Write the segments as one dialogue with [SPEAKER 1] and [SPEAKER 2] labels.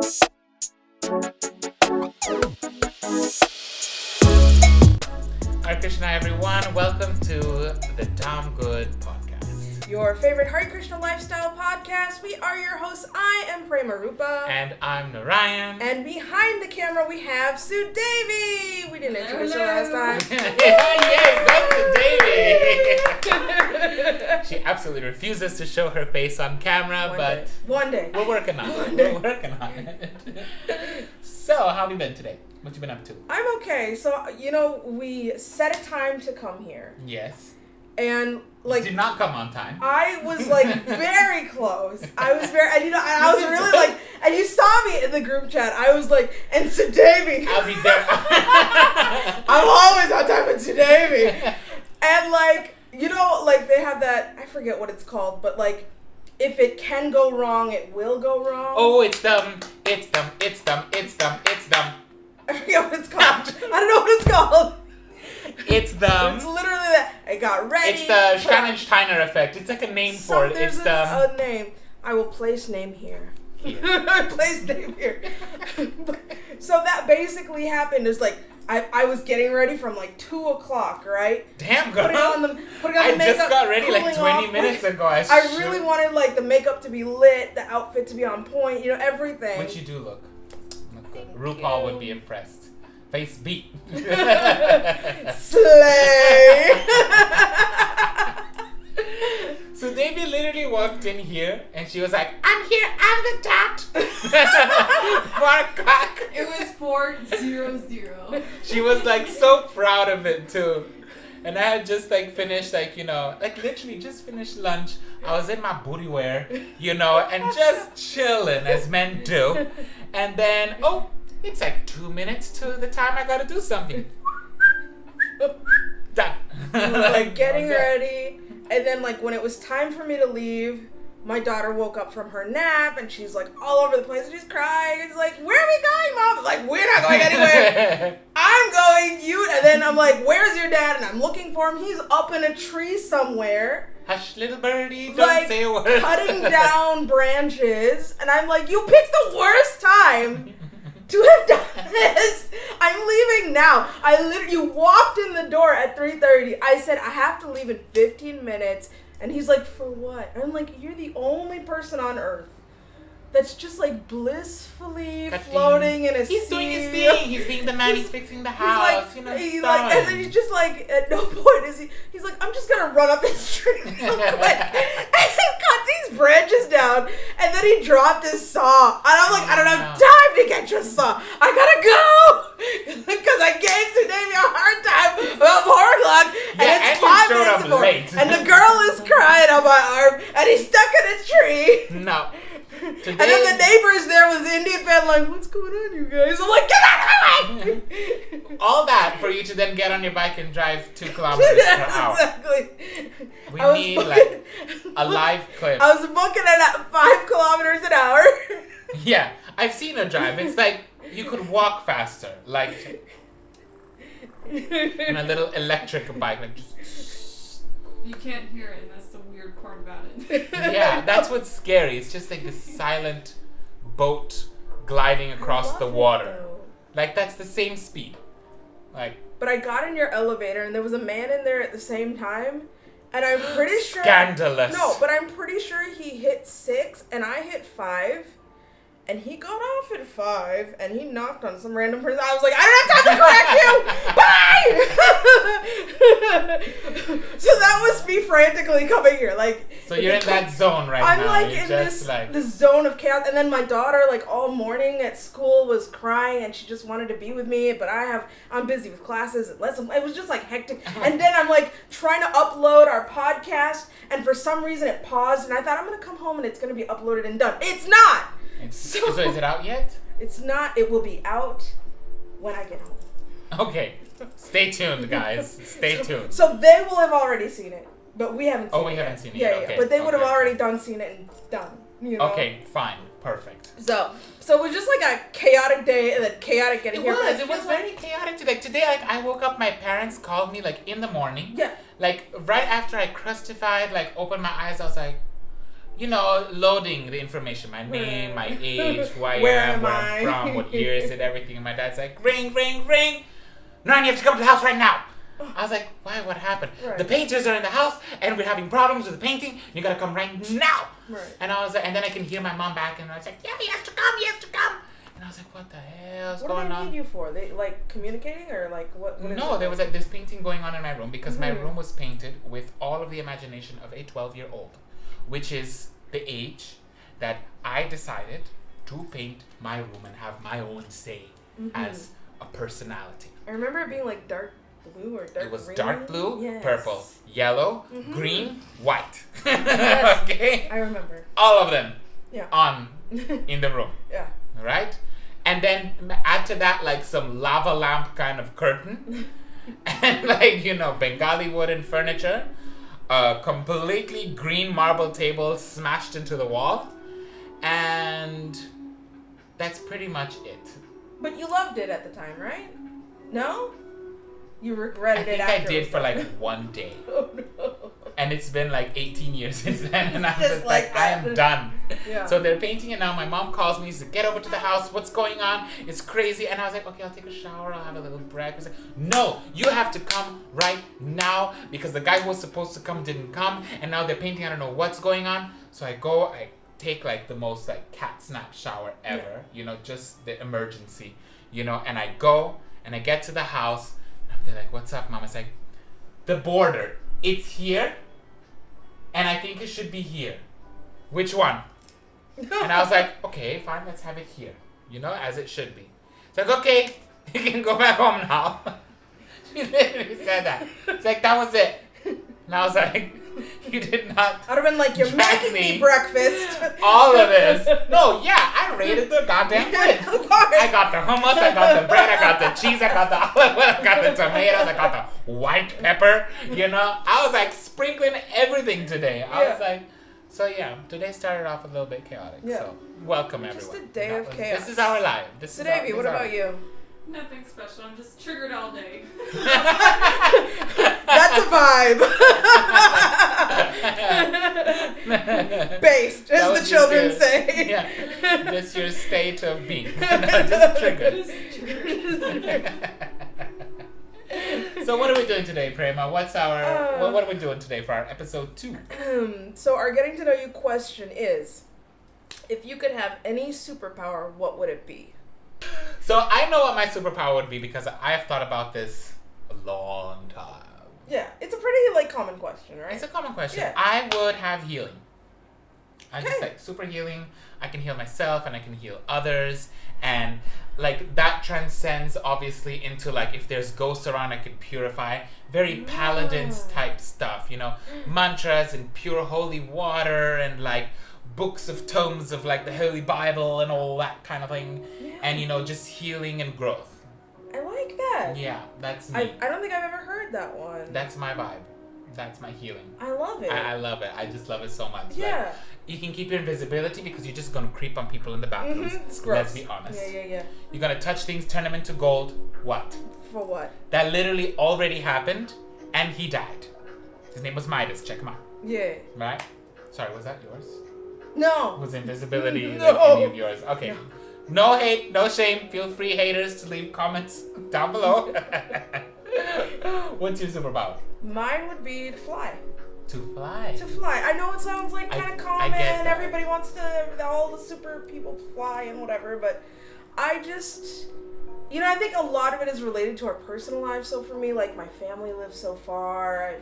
[SPEAKER 1] Hare Krishna, everyone. Welcome to the Dham Good podcast.
[SPEAKER 2] Your favorite Hare Krishna lifestyle podcast. We are your hosts. I am Prema
[SPEAKER 1] And I'm Narayan.
[SPEAKER 2] And behind the camera we have Sue Davy. We didn't introduce her last time.
[SPEAKER 1] Yay, that's the Davy. She absolutely refuses to show her face on camera,
[SPEAKER 2] One day.
[SPEAKER 1] We're working on it. We're working on it. So, how have you been today? What you been up to?
[SPEAKER 2] I'm okay. So, we set a time to come here.
[SPEAKER 1] Yes.
[SPEAKER 2] And
[SPEAKER 1] did not come on time.
[SPEAKER 2] I was very close. I was I was really and you saw me in the group chat. I was like, and Sue Davy.
[SPEAKER 1] I'll be there.
[SPEAKER 2] I'm always on time with Sue Davy. And they have that, I forget what it's called, but if it can go wrong, it will go wrong.
[SPEAKER 1] Oh, it's dumb. It's dumb.
[SPEAKER 2] I forget what it's called. I don't know what it's called.
[SPEAKER 1] It's the.
[SPEAKER 2] It's literally that. I got ready.
[SPEAKER 1] It's the Shannon-Steiner effect. It's like a name for it. It's
[SPEAKER 2] a name. I will place name here. Place name here. So that basically happened. Is I was getting ready from 2 o'clock, right?
[SPEAKER 1] Damn, girl.
[SPEAKER 2] Putting on the
[SPEAKER 1] I
[SPEAKER 2] makeup.
[SPEAKER 1] Just got ready 20
[SPEAKER 2] off.
[SPEAKER 1] minutes ago.
[SPEAKER 2] I really wanted the makeup to be lit, the outfit to be on point, everything.
[SPEAKER 1] Which you do look good. RuPaul would be impressed. Face beat.
[SPEAKER 2] Slay.
[SPEAKER 1] So Davy literally walked in here and she was like, I'm here, I'm the dot. 4 o'clock.
[SPEAKER 3] It was 4:00.
[SPEAKER 1] She was so proud of it too. And I had just finished literally just finished lunch. I was in my booty wear, and just chilling as men do. And then, it's 2 minutes to the time I gotta do something. Done.
[SPEAKER 2] Getting ready. And then when it was time for me to leave, my daughter woke up from her nap and she's all over the place and she's crying. And she's like, where are we going, Mom? I'm like, we're not going anywhere. I'm going, and then I'm like, where's your dad? And I'm looking for him. He's up in a tree somewhere.
[SPEAKER 1] Hush, little birdie, don't say a word.
[SPEAKER 2] Cutting down branches. And I'm like, you picked the worst time to have done this. I'm leaving now. You walked in the door at 3:30. I said, I have to leave in 15 minutes. And he's like, for what? I'm like, you're the only person on earth that's just blissfully floating in a sea.
[SPEAKER 1] He's doing his thing. He's being the man. He's fixing the house.
[SPEAKER 2] And then he's just at no point is he's like, I'm just gonna run up this tree real quick and cut these branches down. And then he dropped his saw. And I'm like, I don't have time to get your saw. I gotta go because I gave Davy a hard time about 4 o'clock. And it's 5 minutes before. And the girl is crying on my arm, and he's stuck in a tree.
[SPEAKER 1] No. Today,
[SPEAKER 2] and then the neighbors there with the Indian fan what's going on, you guys? I'm like, get out of my way!
[SPEAKER 1] All that for you to then get on your bike and drive 2 kilometers per hour.
[SPEAKER 2] Exactly.
[SPEAKER 1] We need a live clip.
[SPEAKER 2] I was booking it at 5 kilometers an hour.
[SPEAKER 1] Yeah, I've seen her drive. It's you could walk faster, in a little electric bike,
[SPEAKER 3] You can't hear it, and that's the weird part about it.
[SPEAKER 1] Yeah, that's what's scary. It's just this silent boat gliding across the water. That's the same speed.
[SPEAKER 2] But I got in your elevator, and there was a man in there at the same time, and I'm pretty sure...
[SPEAKER 1] Scandalous.
[SPEAKER 2] No, but I'm pretty sure he hit 6, and I hit 5. And he got off at 5, and he knocked on some random person. I was like, I don't have time to correct you! Bye! So that was me frantically coming here.
[SPEAKER 1] So you're in that zone right
[SPEAKER 2] I'm
[SPEAKER 1] now.
[SPEAKER 2] in this zone of chaos. And then my daughter, all morning at school was crying, and she just wanted to be with me. But I'm busy with classes and lessons. It was just hectic. And then I'm trying to upload our podcast, and for some reason it paused. And I thought, I'm going to come home and it's going to be uploaded and done. It's not!
[SPEAKER 1] So is it out yet?
[SPEAKER 2] It's not. It will be out when I get home.
[SPEAKER 1] Okay. Stay tuned, guys. Stay tuned.
[SPEAKER 2] So they will have already seen it, but we haven't seen it.
[SPEAKER 1] Oh, we haven't seen it
[SPEAKER 2] yet.
[SPEAKER 1] yet. Okay.
[SPEAKER 2] But they would have already seen it and done.
[SPEAKER 1] Okay, fine. Perfect.
[SPEAKER 2] So it was just a chaotic day and then chaotic getting here.
[SPEAKER 1] It was very chaotic today. Today, I woke up, my parents called me, in the morning.
[SPEAKER 2] Yeah.
[SPEAKER 1] Right after I crustified, opened my eyes, I was like, loading the information, my name, my age, who I
[SPEAKER 2] Where
[SPEAKER 1] am,
[SPEAKER 2] am
[SPEAKER 1] where
[SPEAKER 2] I?
[SPEAKER 1] I'm from, what year is it, everything. And my dad's like, ring, ring, ring. Narayan, you have to come to the house right now. I was like, why? What happened?
[SPEAKER 2] Right.
[SPEAKER 1] The painters are in the house, and we're having problems with the painting. You gotta come right now.
[SPEAKER 2] Right.
[SPEAKER 1] And I was like, and then I can hear my mom back, and I was like, yeah, he has to come, he has to come. And I was like, what the hell's going
[SPEAKER 2] What do they
[SPEAKER 1] on?
[SPEAKER 2] need you for? They like communicating or like what is
[SPEAKER 1] No,
[SPEAKER 2] it?
[SPEAKER 1] there was like this painting going on in my room because my room was painted with all of the imagination of a 12-year-old, which is the age that I decided to paint my room and have my own say as a personality.
[SPEAKER 2] I remember it being like dark blue or dark
[SPEAKER 1] It was
[SPEAKER 2] green.
[SPEAKER 1] dark blue,
[SPEAKER 2] Yes.
[SPEAKER 1] purple, yellow, green, white.
[SPEAKER 2] Yes.
[SPEAKER 1] Okay?
[SPEAKER 2] I remember.
[SPEAKER 1] All of them
[SPEAKER 2] Yeah.
[SPEAKER 1] on in the room.
[SPEAKER 2] Yeah.
[SPEAKER 1] Right? And then add to that like some lava lamp kind of curtain and like, Bengali wooden furniture, a completely green marble table smashed into the wall, and that's pretty much it.
[SPEAKER 2] But you loved it at the time, right? No? You regretted
[SPEAKER 1] I think
[SPEAKER 2] it
[SPEAKER 1] I
[SPEAKER 2] after
[SPEAKER 1] did
[SPEAKER 2] it was
[SPEAKER 1] for like
[SPEAKER 2] done.
[SPEAKER 1] one day.
[SPEAKER 2] Oh no.
[SPEAKER 1] And it's been like 18 years since then, and I'm
[SPEAKER 2] Just
[SPEAKER 1] just
[SPEAKER 2] like
[SPEAKER 1] like, I
[SPEAKER 2] that.
[SPEAKER 1] am done.
[SPEAKER 2] Yeah.
[SPEAKER 1] So they're painting it now. My mom calls me, she said, get over to the house, what's going on? It's crazy. And I was like, okay, I'll take a shower, I'll have a little breakfast. No, you have to come right now because the guy who was supposed to come didn't come, and now they're painting, I don't know what's going on. So I go, I take like the most like cat snap shower ever, just the emergency, and I go and I get to the house, and they're like, what's up, Mom? It's like, the border, it's here, and I think it should be here. Which one? And I was like, okay, fine, let's have it here. As it should be. It's like, okay, you can go back home now. She literally said that. It's like, that was it. And I was like, you did not
[SPEAKER 2] I'd have been like, you're
[SPEAKER 1] drag
[SPEAKER 2] making me
[SPEAKER 1] me
[SPEAKER 2] breakfast.
[SPEAKER 1] all of this. No, yeah, I raided the goddamn fridge.
[SPEAKER 2] Of course.
[SPEAKER 1] I got the hummus, I got the bread, I got the cheese, I got the olive oil, I got the tomatoes, I got the white pepper, I was like sprinkling everything today. I was like, so yeah, today started off a little bit chaotic.
[SPEAKER 2] Yeah.
[SPEAKER 1] So welcome
[SPEAKER 2] Just
[SPEAKER 1] everyone.
[SPEAKER 2] a day of chaos.
[SPEAKER 1] This is our life.
[SPEAKER 2] So Davey, what about you?
[SPEAKER 3] Nothing special. I'm just triggered all day.
[SPEAKER 2] That's a vibe. Based, as the children say.
[SPEAKER 1] Yeah, just your state of being. Just triggered.
[SPEAKER 3] Just triggered.
[SPEAKER 1] So what are we doing today, Prema? What's our what are we doing today for our episode 2?
[SPEAKER 2] So our getting to know you question is, if you could have any superpower, what would it be?
[SPEAKER 1] So I know what my superpower would be because I have thought about this a long time.
[SPEAKER 2] Yeah, it's a pretty common question, right?
[SPEAKER 1] It's a common question.
[SPEAKER 2] Yeah.
[SPEAKER 1] I would have healing. I just
[SPEAKER 2] Okay.
[SPEAKER 1] like super healing. I can heal myself and I can heal others, and like that transcends obviously into like if there's ghosts around I could purify. Very paladins type stuff, mantras and pure holy water and like books of tomes of like the Holy Bible and all that kind of thing.
[SPEAKER 2] Yeah.
[SPEAKER 1] And just healing and growth.
[SPEAKER 2] I like that.
[SPEAKER 1] Yeah, that's me.
[SPEAKER 2] I don't think I've ever heard that one.
[SPEAKER 1] That's my vibe. That's my healing.
[SPEAKER 2] I love it.
[SPEAKER 1] I love it. I just love it so much.
[SPEAKER 2] Yeah.
[SPEAKER 1] Like, you can keep your invisibility because you're just gonna creep on people in the bathrooms.
[SPEAKER 2] It's gross.
[SPEAKER 1] Let's be honest.
[SPEAKER 2] Yeah.
[SPEAKER 1] You're gonna touch things, turn them into gold. What?
[SPEAKER 2] For what?
[SPEAKER 1] That literally already happened, and he died. His name was Midas. Check him out.
[SPEAKER 2] Yeah.
[SPEAKER 1] Right? Sorry, was that yours?
[SPEAKER 2] No.
[SPEAKER 1] Was invisibility
[SPEAKER 2] No.
[SPEAKER 1] like any of yours? Okay. No hate, no shame. Feel free, haters, to leave comments down below. What's your superpower?
[SPEAKER 2] Mine would be to fly.
[SPEAKER 1] To fly.
[SPEAKER 2] To fly. I know it sounds like
[SPEAKER 1] I-
[SPEAKER 2] kind of
[SPEAKER 1] I
[SPEAKER 2] common.
[SPEAKER 1] get that.
[SPEAKER 2] Everybody wants to, all the super people fly and whatever, but I just, I think a lot of it is related to our personal lives. So for me, like my family lives so far. I have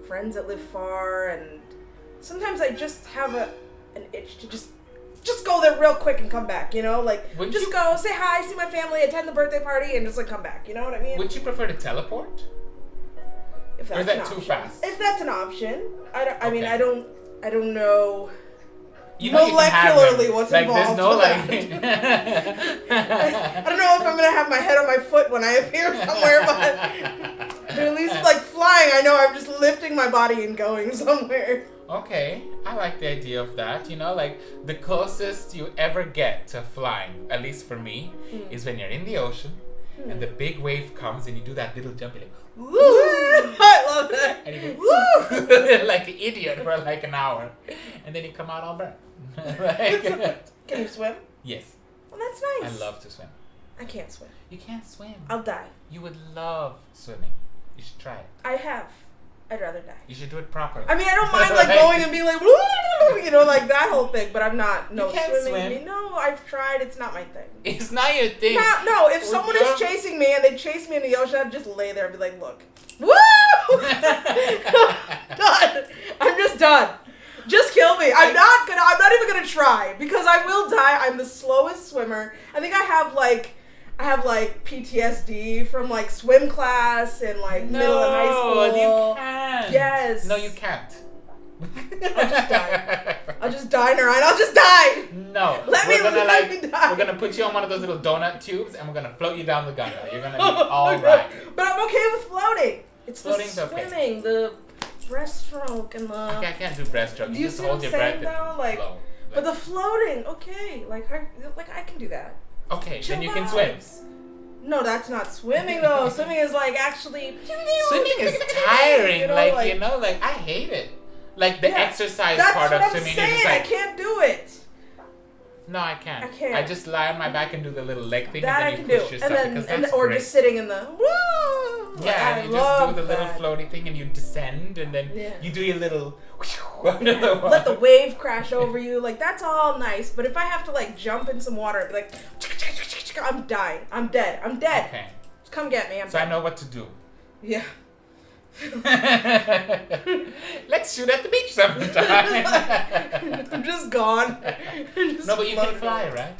[SPEAKER 2] friends that live far, and sometimes I just have an itch to just go there real quick and come back, like
[SPEAKER 1] Wouldn't
[SPEAKER 2] just
[SPEAKER 1] you-
[SPEAKER 2] go say hi, see my family, attend the birthday party, and just like come back. You know what I mean?
[SPEAKER 1] Would you prefer to teleport?
[SPEAKER 2] If
[SPEAKER 1] Or is
[SPEAKER 2] that's
[SPEAKER 1] that
[SPEAKER 2] an
[SPEAKER 1] too
[SPEAKER 2] option.
[SPEAKER 1] fast?
[SPEAKER 2] If that's an option, I mean,
[SPEAKER 1] Okay.
[SPEAKER 2] I don't know.
[SPEAKER 1] You can have them.
[SPEAKER 2] Molecularly what's
[SPEAKER 1] like,
[SPEAKER 2] involved
[SPEAKER 1] There's no
[SPEAKER 2] with
[SPEAKER 1] like.
[SPEAKER 2] I don't know if I'm gonna have my head on my foot when I appear somewhere, but at least like flying, I know I'm just lifting my body and going somewhere.
[SPEAKER 1] Okay, I like the idea of that. Like the closest you ever get to flying, at least for me, is when you're in the ocean and the big wave comes and you do that little jump. You're like,
[SPEAKER 2] Woo! I love that.
[SPEAKER 1] And you go, like an idiot for like an hour. And then you come out all burnt.
[SPEAKER 2] Can you swim?
[SPEAKER 1] Yes.
[SPEAKER 2] Well, that's nice.
[SPEAKER 1] I love to swim.
[SPEAKER 2] I can't swim.
[SPEAKER 1] You can't swim.
[SPEAKER 2] I'll die.
[SPEAKER 1] You would love swimming. You should try it.
[SPEAKER 2] I have. I'd rather die.
[SPEAKER 1] You should do it properly.
[SPEAKER 2] I mean, I don't mind like going and being like, you know, like that whole thing. But I'm not. No,
[SPEAKER 1] You can't
[SPEAKER 2] swimming.
[SPEAKER 1] swim.
[SPEAKER 2] No, I've tried. It's not my thing.
[SPEAKER 1] It's not your thing.
[SPEAKER 2] No. If someone is chasing me and they chase me in the ocean, I'd just lay there and be like, look, woo! Done. I'm just done. Just kill me. I'm not even gonna try because I will die. I'm the slowest swimmer. I think I have like PTSD from like swim class and like middle and high school.
[SPEAKER 1] You can't.
[SPEAKER 2] Yes.
[SPEAKER 1] No, you can't.
[SPEAKER 2] I'll just die. I'll just die, Narayan. I'll just die.
[SPEAKER 1] No.
[SPEAKER 2] Let me die.
[SPEAKER 1] We're gonna put you on one of those little donut tubes and we're gonna float you down the Ganga. You're gonna be all right.
[SPEAKER 2] But I'm okay with floating. It's
[SPEAKER 1] Floating's
[SPEAKER 2] the swimming, the breaststroke, and the.
[SPEAKER 1] I can't do breaststroke.
[SPEAKER 2] Do
[SPEAKER 1] You
[SPEAKER 2] you
[SPEAKER 1] just
[SPEAKER 2] see
[SPEAKER 1] hold
[SPEAKER 2] what
[SPEAKER 1] your
[SPEAKER 2] I'm saying,
[SPEAKER 1] breath and
[SPEAKER 2] though? Like,
[SPEAKER 1] flow.
[SPEAKER 2] But the floating, okay, like I can do that.
[SPEAKER 1] Okay,
[SPEAKER 2] Chill
[SPEAKER 1] then you can swim.
[SPEAKER 2] vibes. No, that's not swimming though. Swimming is like actually.
[SPEAKER 1] Swimming is tiring.
[SPEAKER 2] You know,
[SPEAKER 1] I hate it. Like the exercise part of
[SPEAKER 2] That's what
[SPEAKER 1] swimming.
[SPEAKER 2] I'm saying.
[SPEAKER 1] You're just like,
[SPEAKER 2] I can't do it.
[SPEAKER 1] no, I can't.
[SPEAKER 2] I can't.
[SPEAKER 1] I just lie on my back and do the little leg thing,
[SPEAKER 2] That I
[SPEAKER 1] and
[SPEAKER 2] can
[SPEAKER 1] then you
[SPEAKER 2] do,
[SPEAKER 1] push yourself because that's
[SPEAKER 2] or
[SPEAKER 1] great.
[SPEAKER 2] just sitting in the. Woo!
[SPEAKER 1] Yeah,
[SPEAKER 2] I
[SPEAKER 1] and you just do the little
[SPEAKER 2] that.
[SPEAKER 1] floaty thing and you descend and then you do your little
[SPEAKER 2] let the wave crash over you. Like that's all nice. But if I have to like jump in some water and be like I'm dying. I'm dead.
[SPEAKER 1] Okay.
[SPEAKER 2] Just come get me.
[SPEAKER 1] So I know what to do.
[SPEAKER 2] Yeah.
[SPEAKER 1] Let's shoot at the beach sometime.
[SPEAKER 2] I'm just gone.
[SPEAKER 1] No, but you can fly, right?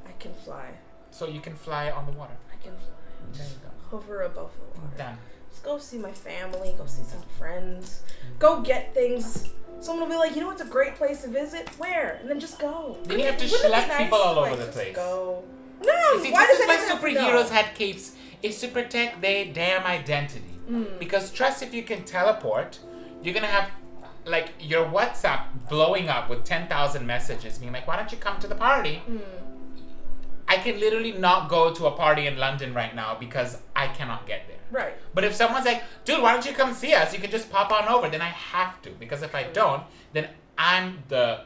[SPEAKER 2] I can fly.
[SPEAKER 1] So you can fly on the water.
[SPEAKER 2] I can fly.
[SPEAKER 1] There you go.
[SPEAKER 2] Hover above the water.
[SPEAKER 1] Done.
[SPEAKER 2] Just go see my family, go see some friends, go get things. Someone will be like, you know what's a great place to visit? Where? And then just go.
[SPEAKER 1] Then you have to
[SPEAKER 2] Wouldn't it be
[SPEAKER 1] schlep
[SPEAKER 2] nice
[SPEAKER 1] people all
[SPEAKER 2] to,
[SPEAKER 1] over
[SPEAKER 2] like,
[SPEAKER 1] the
[SPEAKER 2] just
[SPEAKER 1] place.
[SPEAKER 2] Go. No,
[SPEAKER 1] You see,
[SPEAKER 2] why
[SPEAKER 1] this
[SPEAKER 2] does
[SPEAKER 1] is why
[SPEAKER 2] anyone have to
[SPEAKER 1] superheroes
[SPEAKER 2] go?
[SPEAKER 1] had capes, is to protect their damn identity. Because trust if you can teleport, you're gonna have like your WhatsApp blowing up with 10,000 messages being like, why don't you come to the party? I can literally not go to a party in London right now because I cannot get there.
[SPEAKER 2] Right.
[SPEAKER 1] But if someone's like, dude, why don't you come see us? You can just pop on over. Then I have to. Because if I don't, then I'm the...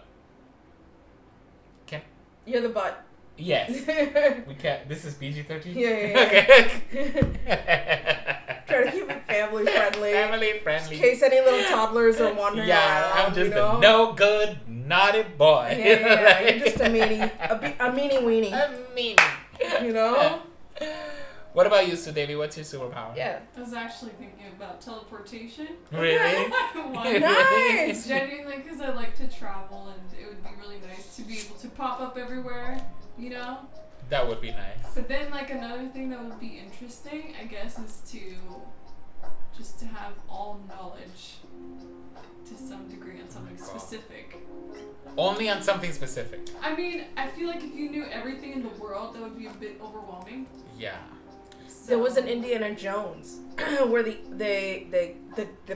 [SPEAKER 2] You're the butt.
[SPEAKER 1] Yes. We can't... This is PG-13?
[SPEAKER 2] Yeah.
[SPEAKER 1] Okay.
[SPEAKER 2] Try to keep it family friendly.
[SPEAKER 1] Family friendly.
[SPEAKER 2] In case any little toddlers are wandering around.
[SPEAKER 1] I'm just
[SPEAKER 2] you know?
[SPEAKER 1] a no good, naughty boy.
[SPEAKER 2] Yeah, you're just a meanie. A meanie weenie.
[SPEAKER 1] A meanie.
[SPEAKER 2] You know?
[SPEAKER 1] What about you, Sudevi? What's your superpower?
[SPEAKER 2] Yeah.
[SPEAKER 3] I was actually thinking about teleportation.
[SPEAKER 1] Really?
[SPEAKER 3] Why?
[SPEAKER 2] Nice!
[SPEAKER 3] Genuinely, because I like to travel, and it would be really nice to be able to pop up everywhere, you know?
[SPEAKER 1] That would be nice.
[SPEAKER 3] But then, like, another thing that would be interesting, I guess, is to have all knowledge to some degree on something specific.
[SPEAKER 1] Only on something specific.
[SPEAKER 3] I mean, I feel like if you knew everything in the world, that would be a bit overwhelming.
[SPEAKER 1] Yeah.
[SPEAKER 2] There was an Indiana Jones where the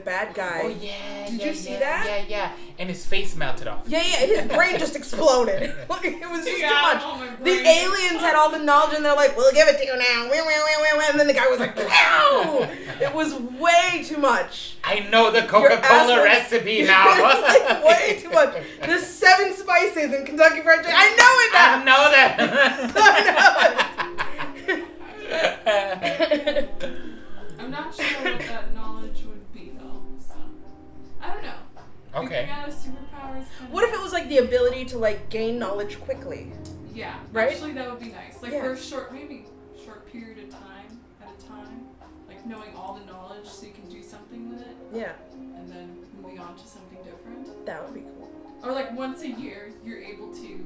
[SPEAKER 2] bad guy.
[SPEAKER 1] Oh yeah.
[SPEAKER 2] Did you see that?
[SPEAKER 1] Yeah. And his face melted off.
[SPEAKER 2] Yeah, his brain just exploded. It was just too much.
[SPEAKER 3] oh, my
[SPEAKER 2] The
[SPEAKER 3] brain.
[SPEAKER 2] aliens had all the knowledge and they're like, we'll give it to you now. And then the guy was like, no! It was way too much.
[SPEAKER 1] I know the Coca-Cola recipe now.
[SPEAKER 2] Like, way too much. The 7 spices in Kentucky Fried Chicken. I know it now.
[SPEAKER 1] I know that.
[SPEAKER 3] I'm not sure what that knowledge would be, though. So, I don't know.
[SPEAKER 1] Okay.
[SPEAKER 3] Figuring out a superpower is kind
[SPEAKER 2] What if it was like the ability to like gain knowledge quickly?
[SPEAKER 3] Yeah,
[SPEAKER 2] Right?
[SPEAKER 3] actually that would be nice. Like
[SPEAKER 2] Yeah.
[SPEAKER 3] for a short period of time at a time. Like knowing all the knowledge so you can do something with it.
[SPEAKER 2] Yeah,
[SPEAKER 3] And then moving on to something different.
[SPEAKER 2] that would be cool.
[SPEAKER 3] Or like once a year, you're able to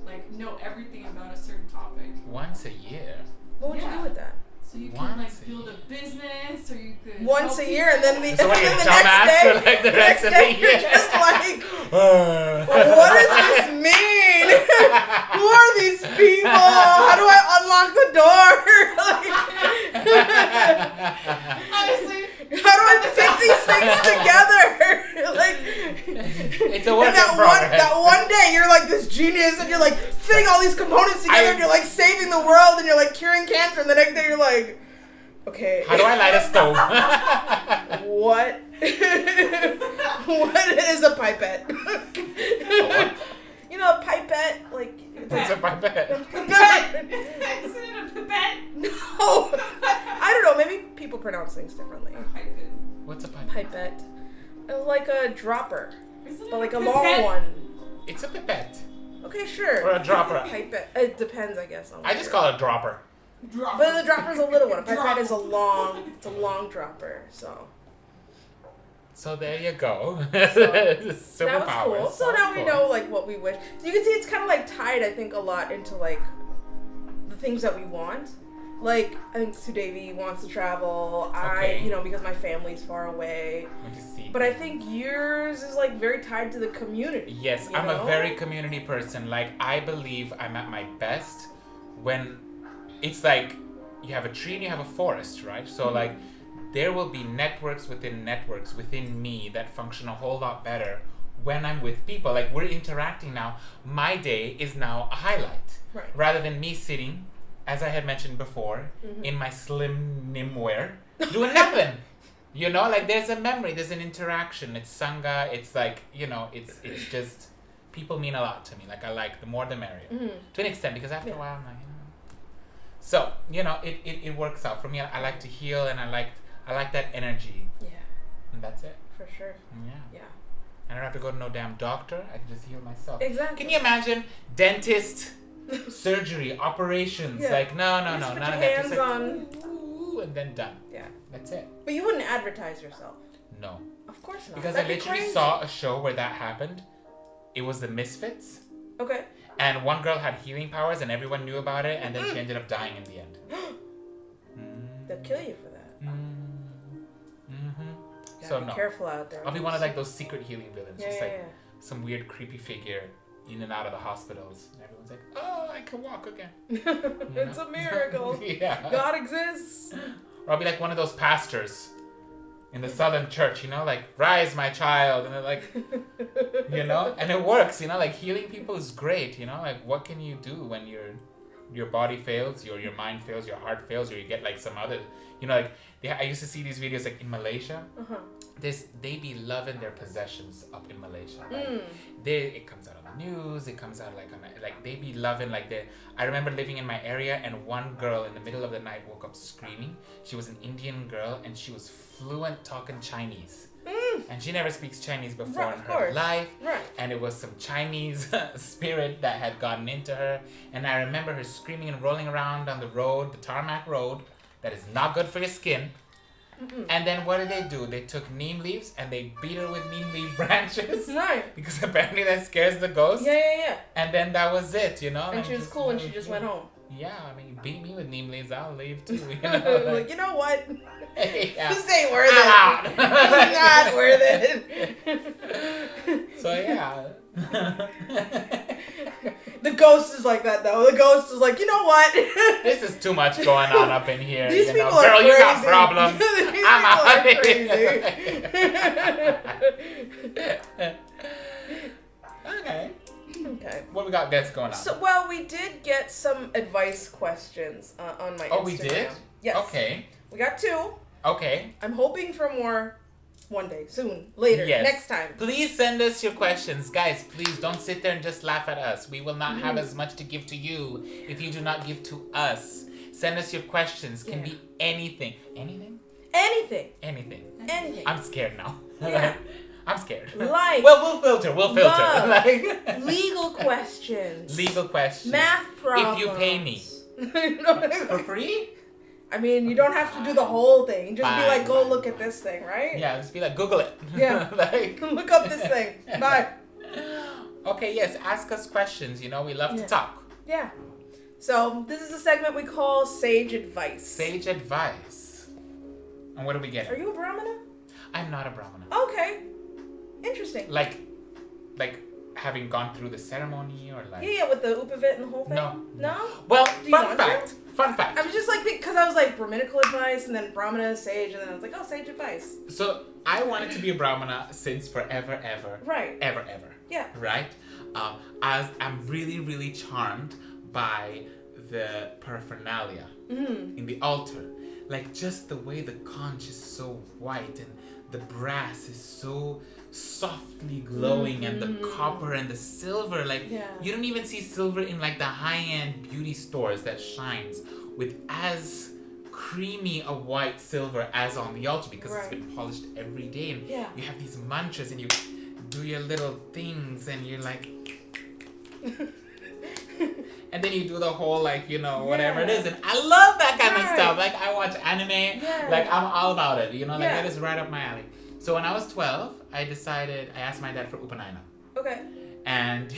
[SPEAKER 3] like know everything about a certain topic.
[SPEAKER 1] Once a year.
[SPEAKER 2] What would you do with that?
[SPEAKER 3] So you can
[SPEAKER 1] Once
[SPEAKER 3] like
[SPEAKER 1] a
[SPEAKER 3] build a business, or you could
[SPEAKER 2] Once
[SPEAKER 3] help
[SPEAKER 2] a year, and then the,
[SPEAKER 1] So what are you,
[SPEAKER 2] and then the
[SPEAKER 1] dumbass
[SPEAKER 2] next
[SPEAKER 1] for
[SPEAKER 2] day,
[SPEAKER 1] like the rest of the
[SPEAKER 2] you're
[SPEAKER 1] year?
[SPEAKER 2] just like, what does this mean? Who are these people? How do I unlock the door?
[SPEAKER 3] Honestly,
[SPEAKER 2] How do I fit these things together? Like,
[SPEAKER 1] It's a work
[SPEAKER 2] and
[SPEAKER 1] in progress.
[SPEAKER 2] that one day you're like this genius and you're like fitting all these components together and you're like saving the world and you're like curing cancer and the next day you're like, Okay.
[SPEAKER 1] How do I light a stove?
[SPEAKER 2] What? What is a pipette? You know, a pipette, like...
[SPEAKER 1] What's a pipette?
[SPEAKER 2] Pipette!
[SPEAKER 3] Is it a pipette?
[SPEAKER 2] No! I don't know, maybe people pronounce things differently.
[SPEAKER 3] Pipette.
[SPEAKER 1] What's a pipette?
[SPEAKER 2] Pipette. It's like a dropper,
[SPEAKER 3] Isn't
[SPEAKER 2] but
[SPEAKER 3] it
[SPEAKER 2] like a
[SPEAKER 3] pipette?
[SPEAKER 2] long one.
[SPEAKER 1] It's a pipette.
[SPEAKER 2] Okay, sure.
[SPEAKER 1] Or a dropper.
[SPEAKER 2] Pipette. It depends, I guess. On
[SPEAKER 1] I just call it a dropper.
[SPEAKER 3] Drop.
[SPEAKER 2] But the dropper's a little one. A
[SPEAKER 3] Drop.
[SPEAKER 2] pipette is a long dropper, so...
[SPEAKER 1] So there you go.
[SPEAKER 2] That was cool. So now we
[SPEAKER 1] cool.
[SPEAKER 2] know, like, what we wish. You can see it's kind of, like, tied, I think, a lot into, like, the things that we want. Like, I think Sudevi wants to travel.
[SPEAKER 1] Okay.
[SPEAKER 2] Because my family's far away.
[SPEAKER 1] Let me see.
[SPEAKER 2] But I think yours is, like, very tied to the community.
[SPEAKER 1] Yes,
[SPEAKER 2] you
[SPEAKER 1] I'm
[SPEAKER 2] know?
[SPEAKER 1] a very community person. Like, I believe I'm at my best when it's like you have a tree and you have a forest, right? So, like, there will be networks within me that function a whole lot better when I'm with people. Like, we're interacting now. My day is now a highlight.
[SPEAKER 2] Right.
[SPEAKER 1] Rather than me sitting, as I had mentioned before, in my slim nimwear, doing nothing. You know, like, there's a memory, there's an interaction. It's Sangha, it's like, it's just, people mean a lot to me. Like, I like the more the merrier. To an extent, because after a while, I'm like, So, it works out. For me, I like to heal, and I like that energy.
[SPEAKER 2] Yeah.
[SPEAKER 1] And that's it.
[SPEAKER 2] For sure.
[SPEAKER 1] Yeah. I don't have to go to no damn doctor. I can just heal myself.
[SPEAKER 2] Exactly.
[SPEAKER 1] Can you imagine dentist, surgery, operations?
[SPEAKER 2] Yeah.
[SPEAKER 1] Like, no,
[SPEAKER 2] Just
[SPEAKER 1] none
[SPEAKER 2] put
[SPEAKER 1] of
[SPEAKER 2] your
[SPEAKER 1] that.
[SPEAKER 2] hands
[SPEAKER 1] Just like,
[SPEAKER 2] on.
[SPEAKER 1] ooh, and then done.
[SPEAKER 2] Yeah.
[SPEAKER 1] That's it.
[SPEAKER 2] But you wouldn't advertise yourself.
[SPEAKER 1] No.
[SPEAKER 2] Of course not.
[SPEAKER 1] Because
[SPEAKER 2] That'd
[SPEAKER 1] I
[SPEAKER 2] be
[SPEAKER 1] literally
[SPEAKER 2] crazy.
[SPEAKER 1] saw a show where that happened. It was the Misfits.
[SPEAKER 2] Okay.
[SPEAKER 1] And one girl had healing powers and everyone knew about it, and then she ended up dying in the end.
[SPEAKER 2] They'll kill you for that. Gotta
[SPEAKER 1] So
[SPEAKER 2] be
[SPEAKER 1] no.
[SPEAKER 2] careful out there.
[SPEAKER 1] I'll be one of like those secret healing villains.
[SPEAKER 2] Yeah,
[SPEAKER 1] just
[SPEAKER 2] yeah,
[SPEAKER 1] like
[SPEAKER 2] yeah.
[SPEAKER 1] some weird creepy figure in and out of the hospitals. And everyone's like, oh, I can walk again.
[SPEAKER 2] It's a miracle.
[SPEAKER 1] Yeah.
[SPEAKER 2] God exists.
[SPEAKER 1] Or I'll be like one of those pastors in the Southern church, like, rise, my child. And they're like, and it works, like healing people is great, like what can you do when your body fails, your mind fails, your heart fails, or you get like some other, like, I used to see these videos like in Malaysia. They be loving their possessions up in Malaysia. Like, it comes out on the news, it comes out like they be loving I remember living in my area, and one girl in the middle of the night woke up screaming. She was an Indian girl and she was fluent talking Chinese. And she never speaks Chinese before in her life.
[SPEAKER 2] Right.
[SPEAKER 1] And it was some Chinese spirit that had gotten into her. And I remember her screaming and rolling around on the road, the tarmac road, that is not good for your skin. And then what did they do? They took neem leaves and they beat her with neem leaf branches.
[SPEAKER 2] Right.
[SPEAKER 1] Because apparently that scares the ghost.
[SPEAKER 2] Yeah.
[SPEAKER 1] And then that was it,
[SPEAKER 2] And she was cool and she just went home.
[SPEAKER 1] Yeah, I mean, you beat me with neem leaves, I'll leave too.
[SPEAKER 2] Like, you know what?
[SPEAKER 1] Yeah.
[SPEAKER 2] This ain't worth it.
[SPEAKER 1] Out.
[SPEAKER 2] This is not worth it.
[SPEAKER 1] So yeah.
[SPEAKER 2] The ghost is like that though. The ghost is like, you know what?
[SPEAKER 1] This is too much going on up in here.
[SPEAKER 2] These people are
[SPEAKER 1] Girl,
[SPEAKER 2] crazy.
[SPEAKER 1] you got problems.
[SPEAKER 2] These
[SPEAKER 1] I'm
[SPEAKER 2] people
[SPEAKER 1] Okay.
[SPEAKER 2] Okay.
[SPEAKER 1] What we got guests going on?
[SPEAKER 2] So, well, we did get some advice questions on my Instagram.
[SPEAKER 1] Oh, we did?
[SPEAKER 2] Yes.
[SPEAKER 1] Okay.
[SPEAKER 2] We got 2.
[SPEAKER 1] Okay.
[SPEAKER 2] I'm hoping for more one day, soon, later,
[SPEAKER 1] Yes.
[SPEAKER 2] next time.
[SPEAKER 1] Please send us your questions. Guys, please don't sit there and just laugh at us. We will not have as much to give to you if you do not give to us. Send us your questions. Can be anything. Anything?
[SPEAKER 2] Anything.
[SPEAKER 1] Anything.
[SPEAKER 2] Anything.
[SPEAKER 1] I'm scared now.
[SPEAKER 2] Yeah.
[SPEAKER 1] I'm scared.
[SPEAKER 2] Like.
[SPEAKER 1] Well, we'll filter.
[SPEAKER 2] Love.
[SPEAKER 1] Like,
[SPEAKER 2] Legal questions.
[SPEAKER 1] legal questions.
[SPEAKER 2] Math problems.
[SPEAKER 1] If you pay me. For free?
[SPEAKER 2] I mean, you don't have to do the whole thing. Just be
[SPEAKER 1] Fine,
[SPEAKER 2] like, go
[SPEAKER 1] fine,
[SPEAKER 2] look at
[SPEAKER 1] fine.
[SPEAKER 2] this thing, right?
[SPEAKER 1] Yeah, just be like, Google it.
[SPEAKER 2] Yeah.
[SPEAKER 1] Like,
[SPEAKER 2] Look up this thing. Bye.
[SPEAKER 1] okay, yes, ask us questions. We love to talk.
[SPEAKER 2] Yeah. So, this is a segment we call Sage Advice.
[SPEAKER 1] Sage advice. And what do we get?
[SPEAKER 2] Are you a Brahmana?
[SPEAKER 1] I'm not a Brahmana.
[SPEAKER 2] Okay. Interesting.
[SPEAKER 1] Like having gone through the ceremony or like.
[SPEAKER 2] Yeah, with the upavit and the whole thing?
[SPEAKER 1] No.
[SPEAKER 2] No?
[SPEAKER 1] Well,
[SPEAKER 2] Do you
[SPEAKER 1] fun
[SPEAKER 2] want
[SPEAKER 1] fact.
[SPEAKER 2] to?
[SPEAKER 1] Fun fact.
[SPEAKER 2] I was just like, because I was like Brahminical advice and then Brahmana, Sage, and then I was like, oh, Sage advice.
[SPEAKER 1] So I wanted to be a Brahmana since forever, ever.
[SPEAKER 2] Right.
[SPEAKER 1] Ever.
[SPEAKER 2] Yeah.
[SPEAKER 1] Right? I'm really, really charmed by the paraphernalia in the altar. like just the way the conch is so white and the brass is so softly glowing and the copper and the silver, like you don't even see silver in like the high-end beauty stores that shines with as creamy a white silver as on the altar because it's been polished every day, and you have these mantras and you do your little things and you're like and then you do the whole like, you know, whatever it is, and I love that kind of stuff. Like I watch anime, like I'm all about it, you know, like that is right up my alley. So when I was 12, I asked my dad for Upanayana.
[SPEAKER 2] Okay.
[SPEAKER 1] And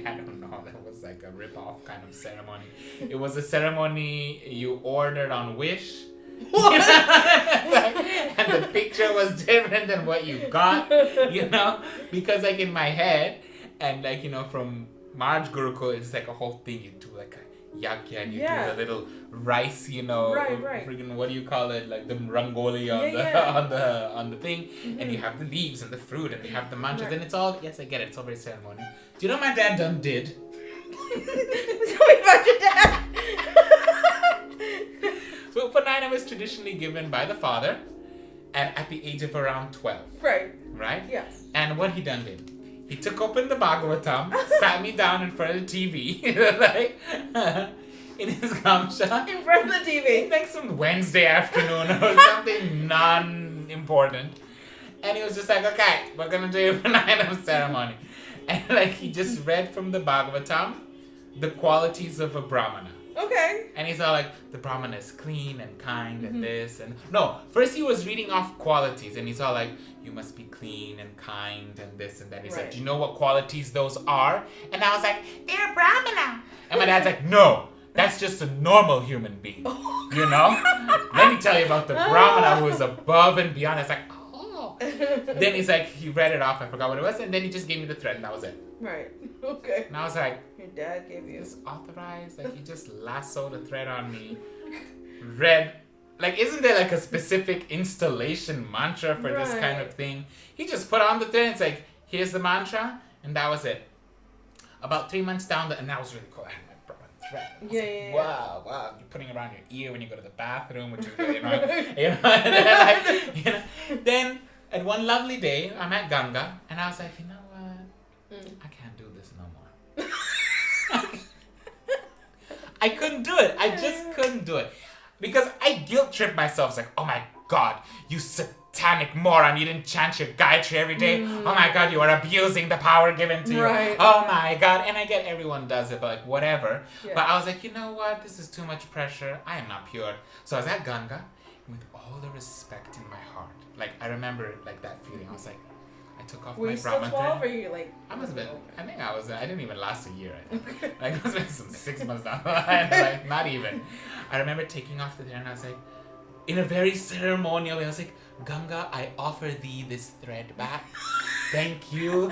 [SPEAKER 1] I don't know, that was like a rip-off kind of ceremony. It was a ceremony you ordered on Wish. What? And the picture was different than what you got, you know? Because like in my head, and like, you know, from Marj Gurukul, it's like a whole thing. You do like a yakya and you do the little rice, you know, friggin' what do you call it, like the rangoli on the thing, and you have the leaves and the fruit and you have the mantras, and it's all, yes, I get it, it's all very ceremony. Do you know what my dad did?
[SPEAKER 2] Tell me about your dad.
[SPEAKER 1] So Upanayana was traditionally given by the father, and at the age of around 12. Right?
[SPEAKER 2] Yeah.
[SPEAKER 1] And what he did? He took open the Bhagavatam, sat me down in front of the TV, like, in his gamsha.
[SPEAKER 2] In front of the TV.
[SPEAKER 1] Like some Wednesday afternoon or something non-important. And he was just like, okay, we're going to do a Upanayana ceremony. And like, he just read from the Bhagavatam the qualities of a Brahmana.
[SPEAKER 2] Okay.
[SPEAKER 1] And he's all like, the Brahmana is clean and kind and this and... No, first he was reading off qualities and he's all like, you must be clean and kind and this and that. He's like, do you know what qualities those are? And I was like, they're Brahmana. And my dad's like, no, that's just a normal human being. You know? Let me tell you about the Brahmana who is above and beyond. It's like, oh. Then he's like, he read it off, I forgot what it was, and then he just gave me the thread and that was it.
[SPEAKER 2] Right. Okay.
[SPEAKER 1] And I was like,
[SPEAKER 2] your dad gave you
[SPEAKER 1] this authorized? Like, he just lassoed a thread on me. Read, like, isn't there like a specific installation mantra for this kind of thing? He just put on the thread and it's like, here's the mantra, and that was it. About 3 months down, and that was really cool. I had my proper thread.
[SPEAKER 2] Yeah.
[SPEAKER 1] Wow. You're putting it around your ear when you go to the bathroom, which is really annoying. And then, like, then, at one lovely day, I'm at Ganga, and I was like, you know what? I can't do this no more. I couldn't do it. I just couldn't do it. Because I guilt tripped myself. It's like, oh my God, you satanic moron. You didn't chant your Gayatri every day. Oh my God, you are abusing the power given to you. Oh my God. And I get everyone does it, but like whatever. Yeah. But I was like, you know what? This is too much pressure. I am not pure. So I was at Ganga, and with all the respect in my heart, like I remember like that feeling. I was like, I took off my Brahman.
[SPEAKER 2] Were you still 12 or you like?
[SPEAKER 1] I must have been. I think I was. I didn't even last a year. I think. Like it must have been some 6 months down the line. Like not even. I remember taking off the thread and I was like, in a very ceremonial way, I was like, Ganga, I offer thee this thread back. Thank you.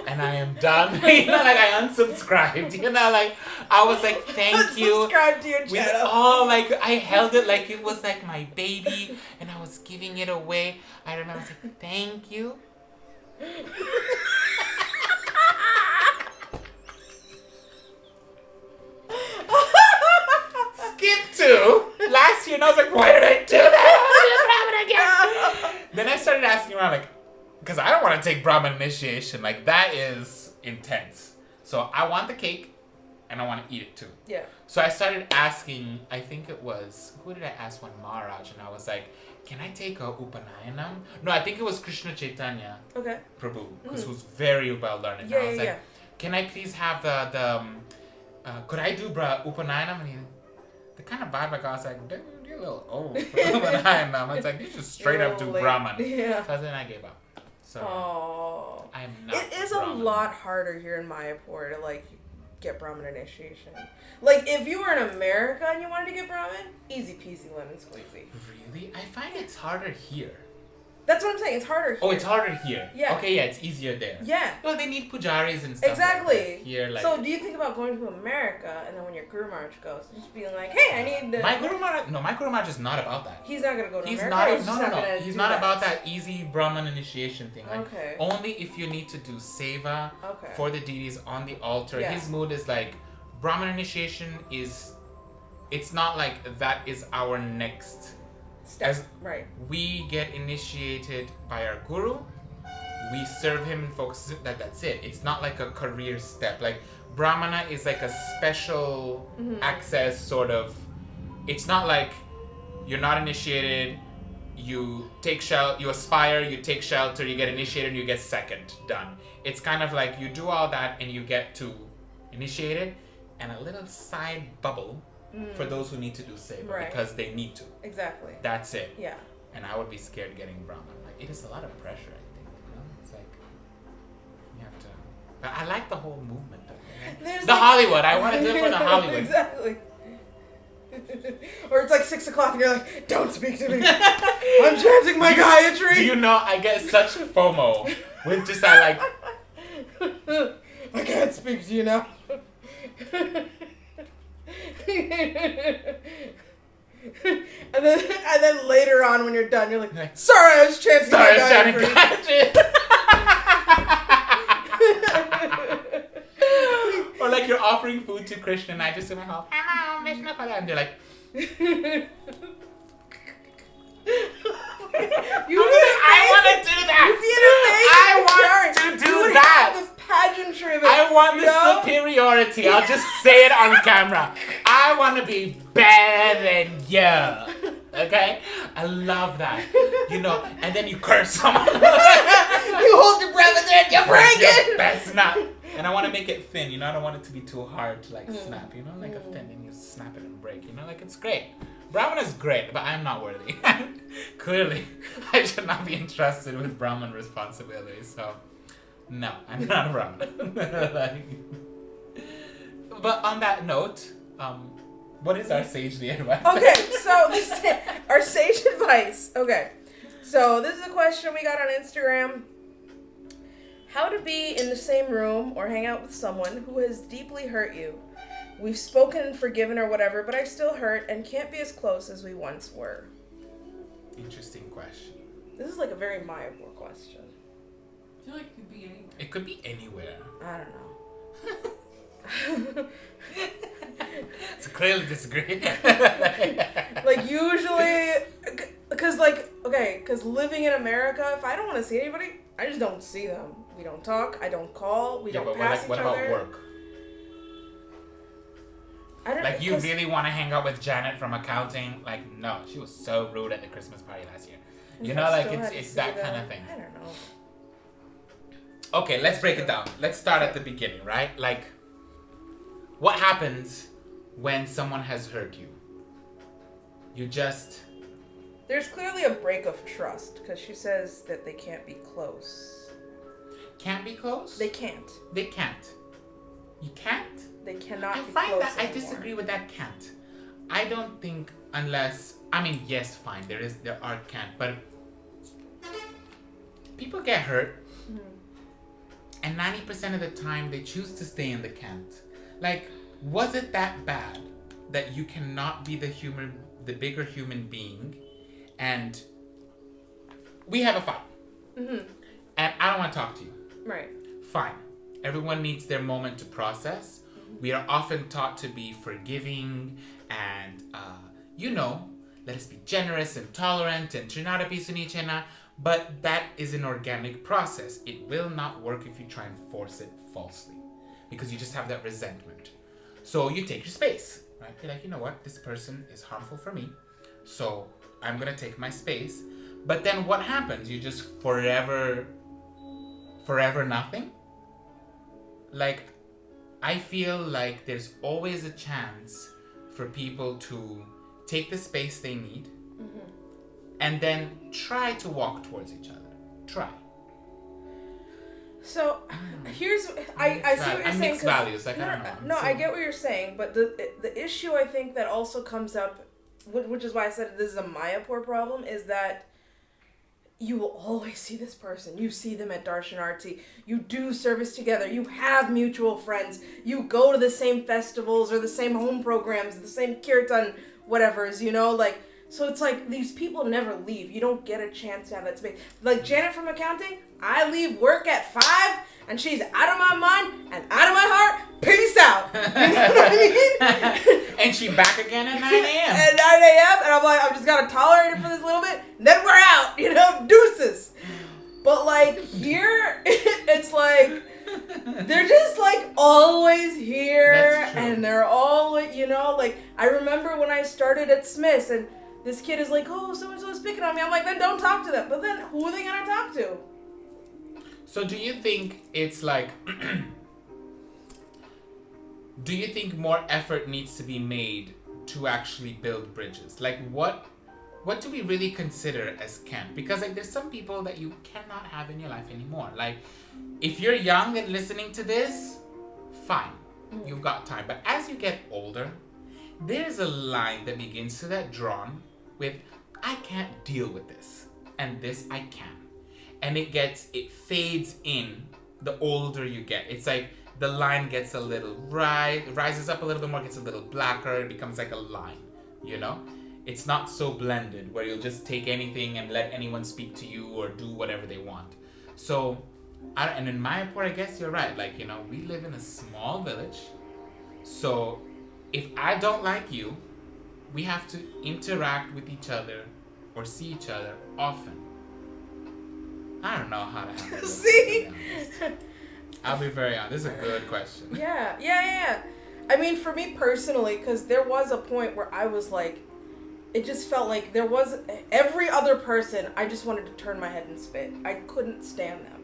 [SPEAKER 1] And I am done. You know, like I unsubscribed. You know, like I was like, thank you.
[SPEAKER 2] Unsubscribed to your channel.
[SPEAKER 1] Like I held it like it was like my baby, and I was giving it away. I remember I was like, thank you. Skip to last year, and I was like, why did I do that? Then I started asking around, like, because I don't want to take Brahman initiation. Like, that is intense. So I want the cake, and I want to eat it too.
[SPEAKER 2] Yeah.
[SPEAKER 1] So I started asking, I think it was, who did I ask one? Maharaj, and I was like, can I take a Upanayanam? No, I think it was Krishna Chaitanya Prabhu, because who's very well learned. And I was like, can I please have could I do Upanayanam? And the kind of vibe I got, I was like, dude, you're a little old for Upanayanam. It's like, you just straight up do Brahman.
[SPEAKER 2] Yeah.
[SPEAKER 1] So then I gave up. So I'm not
[SPEAKER 2] It is
[SPEAKER 1] Brahman.
[SPEAKER 2] a lot harder here in Mayapur to like get Brahman initiation. Like if you were in America and you wanted to get Brahman, easy peasy lemon squeezy.
[SPEAKER 1] Really? I find it's harder here.
[SPEAKER 2] That's what I'm saying. It's harder here.
[SPEAKER 1] Oh, it's harder here.
[SPEAKER 2] Yeah.
[SPEAKER 1] Okay, yeah, it's easier there.
[SPEAKER 2] Yeah.
[SPEAKER 1] Well, they need pujaris and stuff.
[SPEAKER 2] Exactly.
[SPEAKER 1] Like here, like.
[SPEAKER 2] So, do you think about going to America and then when your Guru Maharaj goes, just being like, "Hey, I need to."
[SPEAKER 1] My Guru Maharaj is not about that.
[SPEAKER 2] He's not gonna go to
[SPEAKER 1] He's
[SPEAKER 2] America.
[SPEAKER 1] not. He's not about that easy Brahman initiation thing. Like,
[SPEAKER 2] okay.
[SPEAKER 1] Only if you need to do seva for the deities on the altar.
[SPEAKER 2] Yeah.
[SPEAKER 1] His mood is like Brahman initiation is it's not like that is our next
[SPEAKER 2] Step.
[SPEAKER 1] as
[SPEAKER 2] Right.
[SPEAKER 1] we get initiated by our guru, we serve him and focus that's it. It's not like a career step. Like Brahmana is like a special access sort of. It's not like you're not initiated, you take you aspire, you take shelter, you get initiated, and you get second, done. It's kind of like you do all that and you get to initiated and a little side bubble for those who need to do seva
[SPEAKER 2] Right.
[SPEAKER 1] because they need to.
[SPEAKER 2] Exactly.
[SPEAKER 1] That's it.
[SPEAKER 2] Yeah.
[SPEAKER 1] And I would be scared getting Brahman. Like it is a lot of pressure, I think. You know? It's like you have to. But I like the whole movement of it.
[SPEAKER 2] There's
[SPEAKER 1] The
[SPEAKER 2] like-
[SPEAKER 1] Hollywood. I want to do it for the Hollywood.
[SPEAKER 2] Exactly. Or it's like 6 o'clock and you're like, don't speak to me. I'm chanting my Gayatri.
[SPEAKER 1] Do you know I get such FOMO with just that like
[SPEAKER 2] I can't speak to you now. and then later on when you're done, you're like, sorry, I was chanting my
[SPEAKER 1] sorry, I'm
[SPEAKER 2] Gayatri.
[SPEAKER 1] trying to catch it. Or like you're offering food to Krishna and I just say my hello, Krishna Pada, and they're like I want to do that. I want to do that.
[SPEAKER 2] This pageantry of it.
[SPEAKER 1] I want the superiority. I'll just say it on camera. I want to be better than you. Okay? I love that. You know, and then you curse someone.
[SPEAKER 2] You hold your breath and then you break it.
[SPEAKER 1] Best not. And I want to make it thin. You know, I don't want it to be too hard to like snap. You know, like a thin and you snap it and break. You know, like it's great. Brahman is great, but I'm not worthy. Clearly, I should not be entrusted with Brahman responsibilities. So, no, I'm not a Brahman. But on that note, what is our sagely advice?
[SPEAKER 2] Okay, so our sage advice. Okay, so this is a question we got on Instagram. How to be in the same room or hang out with someone who has deeply hurt you. We've spoken and forgiven or whatever, but I still hurt and can't be as close as we once were.
[SPEAKER 1] Interesting question.
[SPEAKER 2] This is like a very Mayapur question.
[SPEAKER 3] I feel like it could be anywhere.
[SPEAKER 1] It could be anywhere.
[SPEAKER 2] I don't know.
[SPEAKER 1] So clearly disagree.
[SPEAKER 2] Like usually, because living in America, if I don't want to see anybody, I just don't see them. We don't talk. I don't call. We don't pass each
[SPEAKER 1] what
[SPEAKER 2] other.
[SPEAKER 1] about work?
[SPEAKER 2] I don't
[SPEAKER 1] Like, you really want to hang out with Janet from accounting? Like, no, she was so rude at the Christmas party last year. You know, like, it's that kind of thing.
[SPEAKER 2] I don't know.
[SPEAKER 1] Okay, let's break it down. Let's start at the beginning, right? Like, what happens when someone has hurt you? You just...
[SPEAKER 2] There's clearly a break of trust, because she says that they can't be close.
[SPEAKER 1] Can't be close?
[SPEAKER 2] They can't.
[SPEAKER 1] They can't. You can't?
[SPEAKER 2] They cannot
[SPEAKER 1] I
[SPEAKER 2] be
[SPEAKER 1] find
[SPEAKER 2] close
[SPEAKER 1] that
[SPEAKER 2] anymore.
[SPEAKER 1] I disagree with that can't. I don't think unless... I mean, yes, fine, there are can't, but... People get hurt, and 90% of the time they choose to stay in the can't. Like, was it that bad that you cannot be the bigger human being, and we have a fight, and I don't want to talk to you?
[SPEAKER 2] Right.
[SPEAKER 1] Fine. Everyone needs their moment to process. We are often taught to be forgiving and, let us be generous and tolerant and trinata pisunichena, but that is an organic process. It will not work if you try and force it falsely, because you just have that resentment. So you take your space, right? You're like, you know what? This person is harmful for me, so I'm going to take my space. But then what happens? You just forever nothing? Like, I feel like there's always a chance for people to take the space they need and then try to walk towards each other. Try.
[SPEAKER 2] So, here's... I see what you're saying.
[SPEAKER 1] Mixed values. Like, I don't know.
[SPEAKER 2] No, I get what you're saying, but the issue I think that also comes up, which is why I said this is a Mayapur problem, is that you will always see this person. You see them at Darshanarti. You do service together. You have mutual friends. You go to the same festivals or the same home programs, the same kirtan, whatever's, like, So it's like these people never leave. You don't get a chance to have that space. Like Janet from accounting, I leave work at 5 and she's out of my mind and out of my heart. Peace out. You know what I mean?
[SPEAKER 1] And she back again at 9 a.m.
[SPEAKER 2] At 9 a.m. And I'm like, I'm just gotta tolerate it for this little bit. Then we're out. Deuces. But like here, it's like they're just like always here, and they're always, like I remember when I started at Smith's and this kid is like, oh, so-and-so is picking on me. I'm like, then don't talk to them. But then who are they going to talk to?
[SPEAKER 1] So do you think it's like, do you think more effort needs to be made to actually build bridges? Like what do we really consider as camp? Because like there's some people that you cannot have in your life anymore. Like if you're young and listening to this, fine. You've got time. But as you get older, there's a line that begins to get drawn with, I can't deal with this, and this I can. And it fades in the older you get. It's like the line gets a little rises up a little bit more, gets a little blacker, it becomes like a line, It's not so blended where you'll just take anything and let anyone speak to you or do whatever they want. So, and in Mayapur, I guess you're right. Like, we live in a small village. So, if I don't like you, we have to interact with each other or see each other often. I don't know how to handle this.
[SPEAKER 2] See?
[SPEAKER 1] I'll be very honest. This is a good question.
[SPEAKER 2] Yeah. I mean, for me personally, because there was a point where I was like, it just felt like there was every other person, I just wanted to turn my head and spit. I couldn't stand them.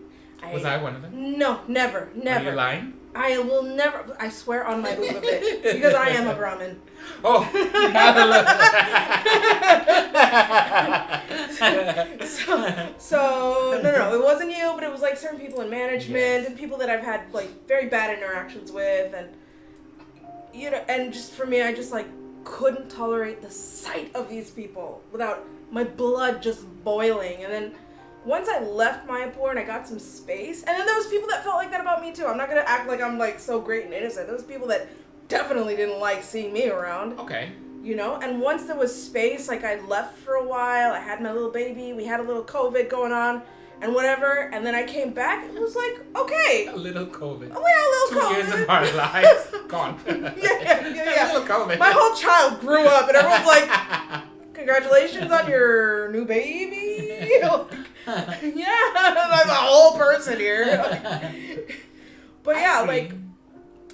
[SPEAKER 1] Was I one of them?
[SPEAKER 2] No, never.
[SPEAKER 1] Are you lying?
[SPEAKER 2] I will never, I swear on my boob of it, because I am a Brahmin.
[SPEAKER 1] Oh,
[SPEAKER 2] so no, it wasn't you, but it was like certain people in management and people that I've had like very bad interactions with, and and just for me, I just like couldn't tolerate the sight of these people without my blood just boiling. And then once I left Mayapur and I got some space, and then there was people that felt like that about me too. I'm not gonna act like I'm like so great and innocent. There was people that definitely didn't like seeing me around.
[SPEAKER 1] Okay.
[SPEAKER 2] And once there was space, like I left for a while, I had my little baby, we had a little COVID going on, and whatever, and then I came back, it was like, okay.
[SPEAKER 1] A little COVID.
[SPEAKER 2] Oh, yeah, a little
[SPEAKER 1] 2
[SPEAKER 2] COVID.
[SPEAKER 1] years of our lives gone.
[SPEAKER 2] Yeah.
[SPEAKER 1] A little COVID.
[SPEAKER 2] My whole child grew up, and everyone's like, congratulations on your new baby. Yeah, I'm a whole person here. But yeah, like,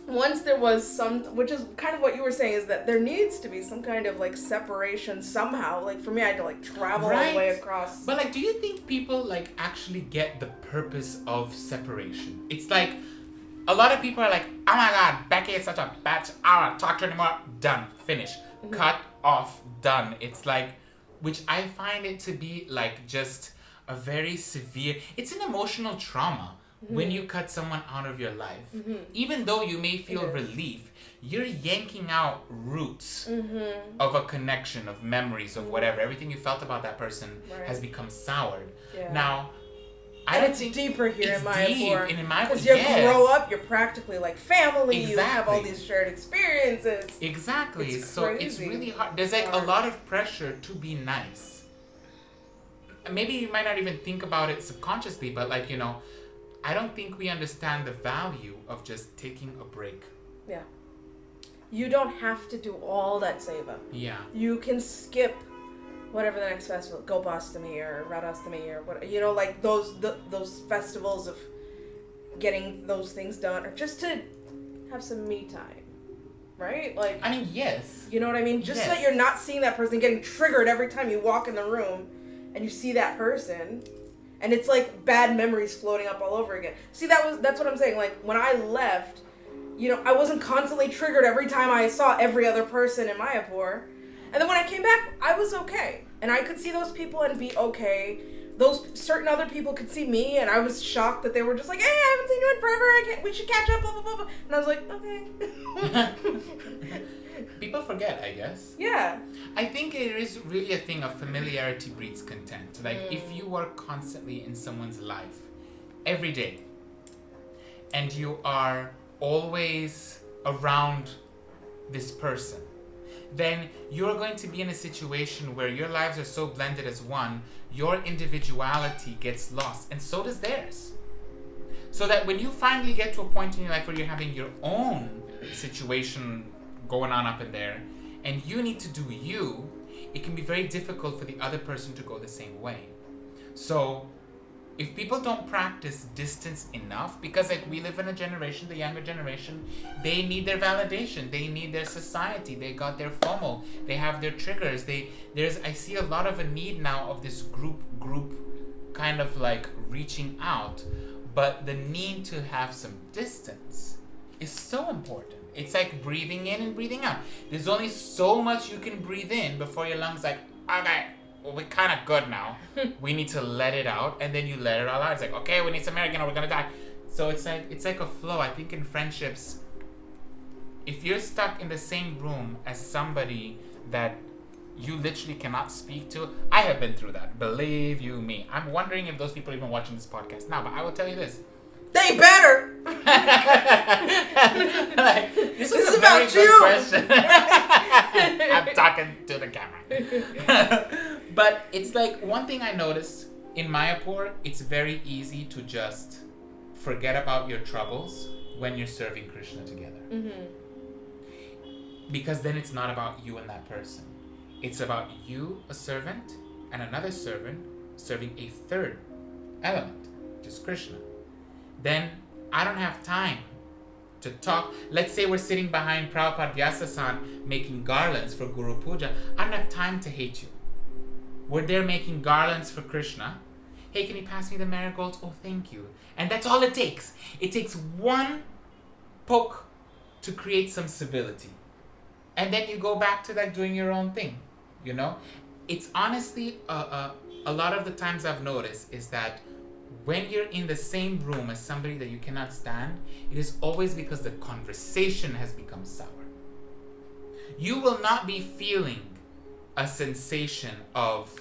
[SPEAKER 2] once there was some, which is kind of what you were saying, is that there needs to be some kind of like separation somehow. Like for me, I had to like travel all the way across.
[SPEAKER 1] But like, do you think people like actually get the purpose of separation? It's like, a lot of people are like, oh my God, Becky is such a bitch. I don't want to talk to her anymore. Done. Finish. Mm-hmm. Cut off. Done. It's like, which I find it to be like just a very severe, it's an emotional trauma. Mm-hmm. When you cut someone out of your life, even though you may feel relief, you're yanking out roots of a connection, of memories, of whatever. Everything you felt about that person has become soured. Yeah. Now, I don't think
[SPEAKER 2] deeper here in
[SPEAKER 1] Mayapur.
[SPEAKER 2] Because you grow up, you're practically like family. Exactly. You have all these shared experiences.
[SPEAKER 1] Exactly. It's really hard. There's like a lot of pressure to be nice. Maybe you might not even think about it subconsciously, but like, I don't think we understand the value of just taking a break. Yeah.
[SPEAKER 2] You don't have to do all that seva.
[SPEAKER 1] Yeah.
[SPEAKER 2] You can skip whatever the next festival, Gopastami or Radhastami or what, like those festivals of getting those things done, or just to have some me time. Right? Like,
[SPEAKER 1] I mean, yes.
[SPEAKER 2] You know what I mean? Just so that you're not seeing that person getting triggered every time you walk in the room and you see that person. And it's like bad memories floating up all over again. See, that's what I'm saying. Like, when I left, I wasn't constantly triggered every time I saw every other person in Mayapur. And then when I came back, I was okay. And I could see those people and be okay. Those certain other people could see me, and I was shocked that they were just like, hey, I haven't seen you in forever. We should catch up, blah, blah, blah, blah. And I was like, okay.
[SPEAKER 1] People forget, I guess.
[SPEAKER 2] Yeah.
[SPEAKER 1] I think it is really a thing of familiarity breeds contempt. Like, if you are constantly in someone's life every day, and you are always around this person, then you're going to be in a situation where your lives are so blended as one, your individuality gets lost, and so does theirs. So that when you finally get to a point in your life where you're having your own situation going on up in there, and you need to do you, it can be very difficult for the other person to go the same way. So if people don't practice distance enough, because like we live in a generation, the younger generation, they need their validation, they need their society, they got their FOMO, they have their triggers, I see a lot of a need now of this group kind of like reaching out, but the need to have some distance is so important. It's like breathing in and breathing out. There's only so much you can breathe in before your lungs like, okay, well, we're kind of good now. We need to let it out, and then you let it all out. It's like, okay, we need some air again, or we're gonna die. So it's like a flow. I think in friendships, if you're stuck in the same room as somebody that you literally cannot speak to, I have been through that. Believe you me. I'm wondering if those people are even watching this podcast now, but I will tell you this.
[SPEAKER 2] They better.
[SPEAKER 1] Like, this is a
[SPEAKER 2] about
[SPEAKER 1] very
[SPEAKER 2] you.
[SPEAKER 1] good question. I'm talking to the camera. But it's like one thing I noticed in Mayapur, it's very easy to just forget about your troubles when you're serving Krishna together.
[SPEAKER 2] Mm-hmm.
[SPEAKER 1] Because then it's not about you and that person. It's about you, a servant, and another servant serving a third element, which is Krishna. Then I don't have time to talk. Let's say we're sitting behind Prabhupada Vyasa-san making garlands for Guru Puja. I don't have time to hate you. We're there making garlands for Krishna. Hey, can you pass me the marigolds? Oh, thank you. And that's all it takes. It takes one poke to create some civility. And then you go back to like doing your own thing, you know? It's honestly, a lot of the times I've noticed is that when you're in the same room as somebody that you cannot stand, it is always because the conversation has become sour. You will not be feeling a sensation of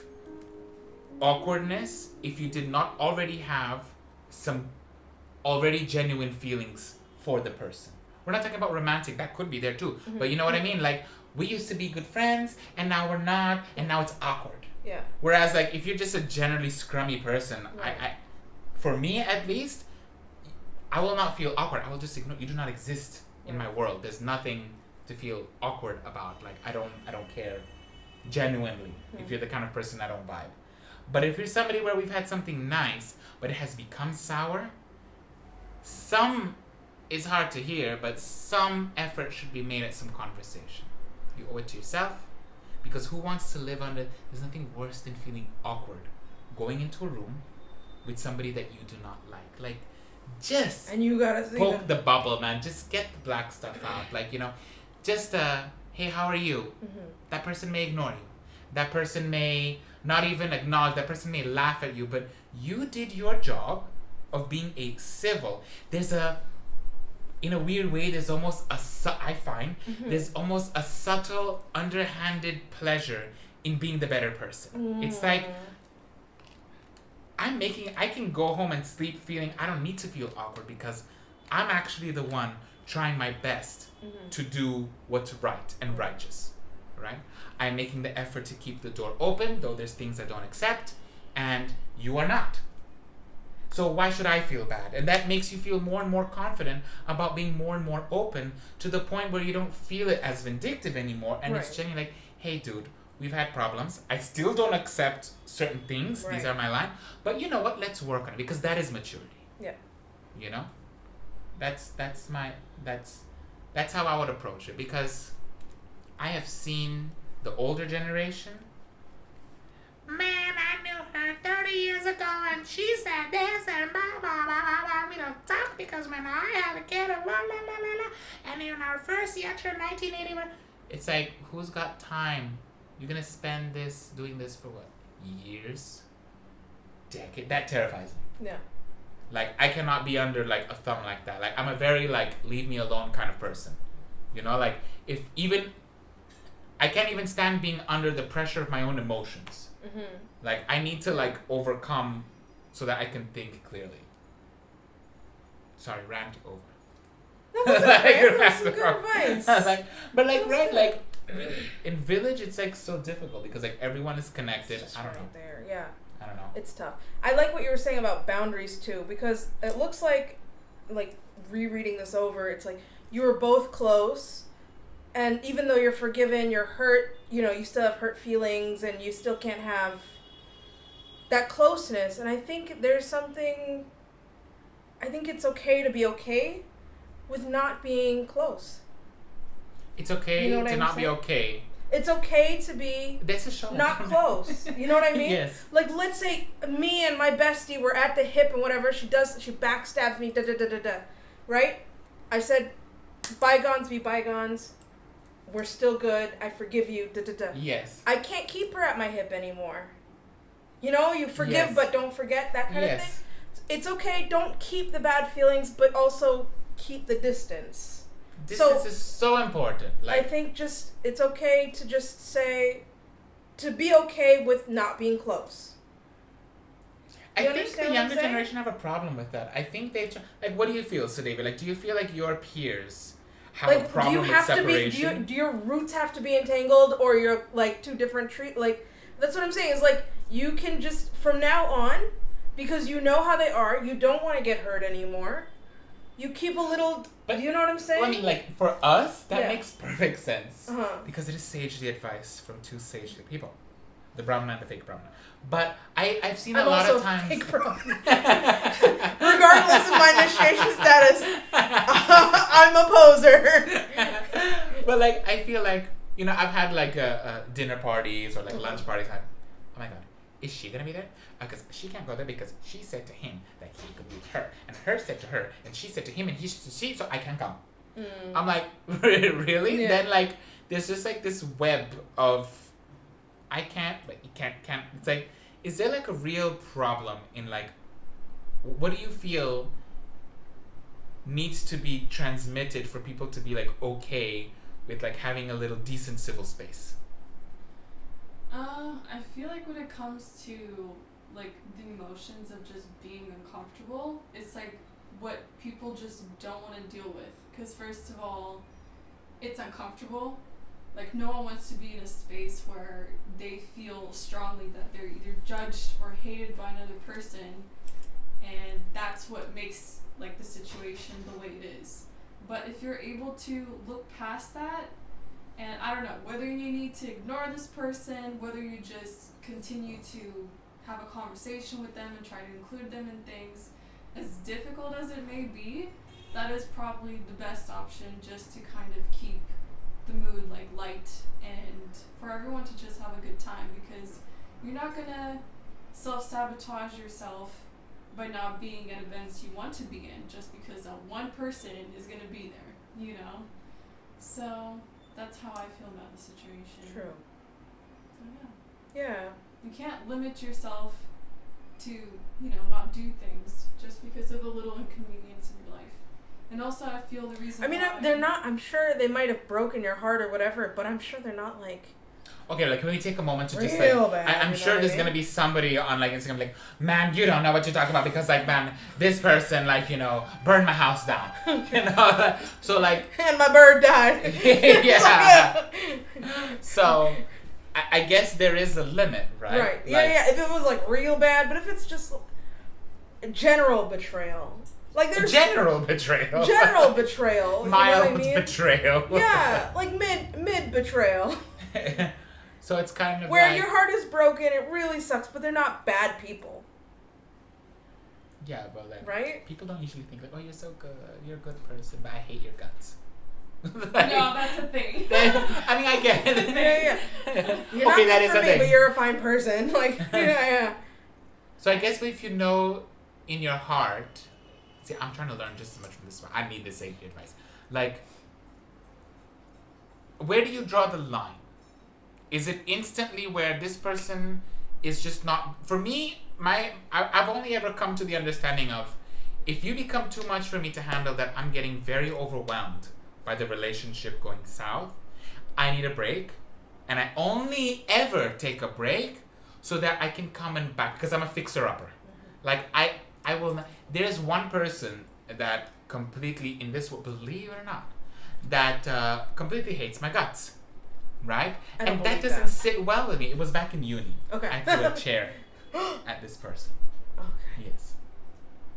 [SPEAKER 1] awkwardness if you did not already have some already genuine feelings for the person. We're not talking about romantic, that could be there too. Mm-hmm. But you know what I mean? Like, we used to be good friends, and now we're not, and now it's awkward.
[SPEAKER 2] Yeah.
[SPEAKER 1] Whereas, like, if you're just a generally scrummy person,
[SPEAKER 2] right.
[SPEAKER 1] For me at least, I will not feel awkward. I will just ignore. You do not exist in my world. There's nothing to feel awkward about. Like, I don't care genuinely. Mm-hmm. If you're the kind of person I don't vibe. But if you're somebody where we've had something nice, but it has become sour, some is hard to hear, but some effort should be made at some conversation. You owe it to yourself, because who wants to live under, there's nothing worse than feeling awkward going into a room with somebody that you do not like. Like, just
[SPEAKER 2] and you gotta see
[SPEAKER 1] poke the bubble, man. Just get the black stuff out. Like, you know, just hey, how are you? Mm-hmm. That person may ignore you. That person may not even acknowledge. That person may laugh at you, but you did your job of being a civil. There's in a weird way, there's almost I find there's almost a subtle, underhanded pleasure in being the better person. Mm. It's like, I can go home and sleep feeling I don't need to feel awkward because I'm actually the one trying my best to do what's right and righteous, right? I'm making the effort to keep the door open, though there's things I don't accept, and you are not. So why should I feel bad? And that makes you feel more and more confident about being more and more open to the point where you don't feel it as vindictive anymore, and it's genuinely like, hey dude, we've had problems. I still don't accept certain things. Right. These are my line. But you know what? Let's work on it, because that is maturity. Yeah. You know? That's how I would approach it, because I have seen the older generation. Man, I knew her 30 years ago and she said this and blah, blah, blah, blah, blah. We don't talk because when I had a kid and blah, blah, blah, blah, blah. And in our first year, 1981. It's like, who's got time? You're going to spend doing this for what? Years? Decade? That terrifies me. Yeah. Like, I cannot be under, like, a thumb like that. Like, I'm a very, like, leave me alone kind of person. You know, like, I can't even stand being under the pressure of my own emotions. Mm-hmm. Like, I need to, like, overcome so that I can think clearly. Sorry, rant over.
[SPEAKER 2] That was good advice.
[SPEAKER 1] But, like, right, like, in village it's like so difficult because like everyone is connected.
[SPEAKER 2] It's just
[SPEAKER 1] I don't know.
[SPEAKER 2] right there. Yeah.
[SPEAKER 1] I don't know.
[SPEAKER 2] It's tough. I like what you were saying about boundaries too, because it looks like rereading this over, it's like you were both close, and even though you're forgiven, you're hurt, you still have hurt feelings, and you still can't have that closeness. And I think it's okay to be okay with not being close.
[SPEAKER 1] It's okay to not be okay.
[SPEAKER 2] It's okay to be not close. You know what I mean?
[SPEAKER 1] Yes.
[SPEAKER 2] Like, let's say me and my bestie were at the hip and whatever, she backstabs me, right? I said, bygones be bygones. We're still good. I forgive you,
[SPEAKER 1] Yes.
[SPEAKER 2] I can't keep her at my hip anymore. You forgive but don't forget, that kind of thing. It's okay, don't keep the bad feelings, but also keep the distance.
[SPEAKER 1] Distance is so important.
[SPEAKER 2] I think it's okay to just say, to be okay with not being close.
[SPEAKER 1] I think the younger generation have a problem with that. I think what do you feel, Sudhavi? Like, do you feel like your peers have a problem with separation?
[SPEAKER 2] Do your roots have to be entangled, or you're like two different trees? Like, that's what I'm saying, is like, you can just, from now on, because you know how they are, you don't want to get hurt anymore, you keep a little, do you know what I'm saying?
[SPEAKER 1] Well, I mean, like, for us, that makes perfect sense.
[SPEAKER 2] Uh-huh.
[SPEAKER 1] Because it is sagely advice from two sagely people. The Brahmana and the fake Brahmana. But I've seen a lot of times...
[SPEAKER 2] Fake Brahmana. Regardless of my initiation status, I'm a poser.
[SPEAKER 1] But, like, I feel like, I've had, like, dinner parties or, like, lunch parties. Oh, my God. Is she going to be there? Because she can't go there because she said to him that he could be her. And her said to her, and she said to him, and he said to she, so I can't come. I'm like, really? Yeah. Then, like, there's just, like, this web of, I can't, but you can't. It's like, is there, like, a real problem in, like, what do you feel needs to be transmitted for people to be, like, okay with, like, having a little decent civil space?
[SPEAKER 3] I feel like when it comes to, like, the emotions of just being uncomfortable, it's, like, what people just don't want to deal with. Because, first of all, it's uncomfortable. Like, no one wants to be in a space where they feel strongly that they're either judged or hated by another person, and that's what makes, like, the situation the way it is. But if you're able to look past that, and I don't know, whether you need to ignore this person, whether you just continue to have a conversation with them and try to include them in things, as difficult as it may be, that is probably the best option, just to kind of keep the mood, like, light and for everyone to just have a good time, because you're not gonna self-sabotage yourself by not being at events you want to be in just because that one person is gonna be there, So that's how I feel about the situation.
[SPEAKER 2] True.
[SPEAKER 3] So
[SPEAKER 2] yeah.
[SPEAKER 3] You can't limit yourself to, not do things just because of a little inconvenience in your life. And also, I feel the reason
[SPEAKER 2] they're not, I'm sure they might have broken your heart or whatever, but I'm sure they're not, like...
[SPEAKER 1] Okay, like, can we take a moment to just, like... I'm sure there's gonna be somebody on, like, Instagram, like, man, you don't know what you're talking about because, like, man, this person, like, burned my house down. So, like...
[SPEAKER 2] And my bird died.
[SPEAKER 1] Yeah. So, I guess there is a limit, right?
[SPEAKER 2] Right. Yeah. If it was, like, real bad, but if it's just general betrayal... Like, there's
[SPEAKER 1] general betrayal.
[SPEAKER 2] General betrayal.
[SPEAKER 1] Mild betrayal.
[SPEAKER 2] Yeah, like mid betrayal.
[SPEAKER 1] So it's kind of
[SPEAKER 2] where
[SPEAKER 1] like,
[SPEAKER 2] your heart is broken, it really sucks, but they're not bad people.
[SPEAKER 1] Yeah, but like,
[SPEAKER 2] right?
[SPEAKER 1] People don't usually think like, oh, you're so good, you're a good person, but I hate your guts.
[SPEAKER 3] Like, no, that's a thing.
[SPEAKER 1] I mean, I get it.
[SPEAKER 2] Yeah. You're not good for me, but you're a fine person. Like, yeah.
[SPEAKER 1] So I guess if you know in your heart. See, I'm trying to learn just as much from this one. I need this safety advice. Like, where do you draw the line? Is it instantly where this person is just not... For me, I've only ever come to the understanding of, if you become too much for me to handle, that I'm getting very overwhelmed by the relationship going south, I need a break. And I only ever take a break so that I can come and back, because I'm a fixer-upper. Like, I will not... There's one person that completely, in this world, believe it or not, that completely hates my guts. right?
[SPEAKER 2] I don't
[SPEAKER 1] And that
[SPEAKER 2] believe
[SPEAKER 1] doesn't
[SPEAKER 2] that.
[SPEAKER 1] sit well with me. It was back in uni.
[SPEAKER 2] Okay.
[SPEAKER 1] I threw a chair at this person.
[SPEAKER 2] Okay.
[SPEAKER 1] Yes.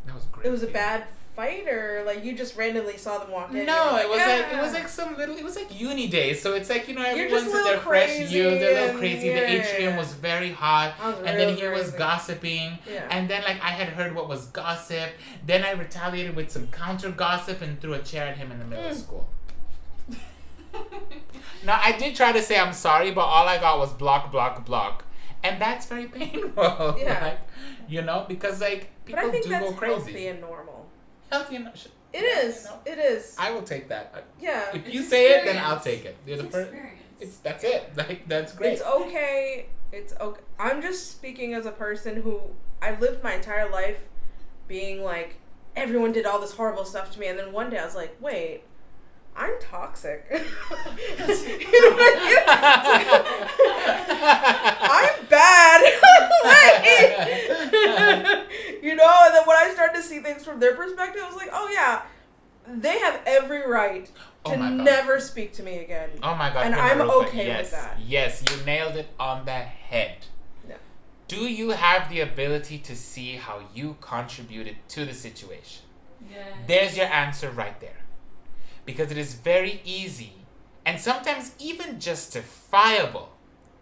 [SPEAKER 1] That was a great.
[SPEAKER 2] It was a
[SPEAKER 1] feeling.
[SPEAKER 2] bad fight, or like you just randomly saw them walk in?
[SPEAKER 1] No,
[SPEAKER 2] and
[SPEAKER 1] it was
[SPEAKER 2] you're
[SPEAKER 1] like it was like some little. It was like uni days, so it's like
[SPEAKER 2] just
[SPEAKER 1] everyone's
[SPEAKER 2] a
[SPEAKER 1] in
[SPEAKER 2] little
[SPEAKER 1] their fresh
[SPEAKER 2] crazy
[SPEAKER 1] youth. They're a little
[SPEAKER 2] and-
[SPEAKER 1] crazy.
[SPEAKER 2] yeah,
[SPEAKER 1] The atrium
[SPEAKER 2] yeah.
[SPEAKER 1] was very hot,
[SPEAKER 2] I was
[SPEAKER 1] and then
[SPEAKER 2] real
[SPEAKER 1] he was
[SPEAKER 2] crazy.
[SPEAKER 1] gossiping.
[SPEAKER 2] Yeah.
[SPEAKER 1] And then like I had heard what was gossip. Then I retaliated with some counter gossip and threw a chair at him in the middle of school. Now I did try to say I'm sorry, but all I got was block, block, block, and that's very painful.
[SPEAKER 2] Yeah.
[SPEAKER 1] Like, because like
[SPEAKER 2] But I
[SPEAKER 1] people
[SPEAKER 2] think
[SPEAKER 1] do
[SPEAKER 2] that's
[SPEAKER 1] go crazy.
[SPEAKER 2] healthy and normal.
[SPEAKER 1] Healthy and
[SPEAKER 2] It is. It is.
[SPEAKER 1] I will take that.
[SPEAKER 2] Yeah.
[SPEAKER 1] If
[SPEAKER 3] It's
[SPEAKER 1] you say it, then
[SPEAKER 3] experience.
[SPEAKER 1] I'll take it. You're the
[SPEAKER 3] It's
[SPEAKER 1] first.
[SPEAKER 3] experience.
[SPEAKER 1] That's it. Like that's great.
[SPEAKER 2] It's okay. It's okay. I'm just speaking as a person who I've lived my entire life being like, everyone did all this horrible stuff to me, and then one day I was like, wait, I'm toxic. You know what I mean? I'm bad. Wait. And then when I started to see things from their perspective, I was like, oh yeah, they have every right
[SPEAKER 1] Oh
[SPEAKER 2] to
[SPEAKER 1] my God.
[SPEAKER 2] never speak to me again.
[SPEAKER 1] Oh my God.
[SPEAKER 2] And
[SPEAKER 1] Prema
[SPEAKER 2] I'm
[SPEAKER 1] Rupa,
[SPEAKER 2] okay
[SPEAKER 1] yes,
[SPEAKER 2] with that.
[SPEAKER 1] Yes, you nailed it on the head.
[SPEAKER 2] Yeah.
[SPEAKER 1] Do you have the ability to see how you contributed to the situation?
[SPEAKER 3] Yeah.
[SPEAKER 1] There's your answer right there. Because it is very easy and sometimes even justifiable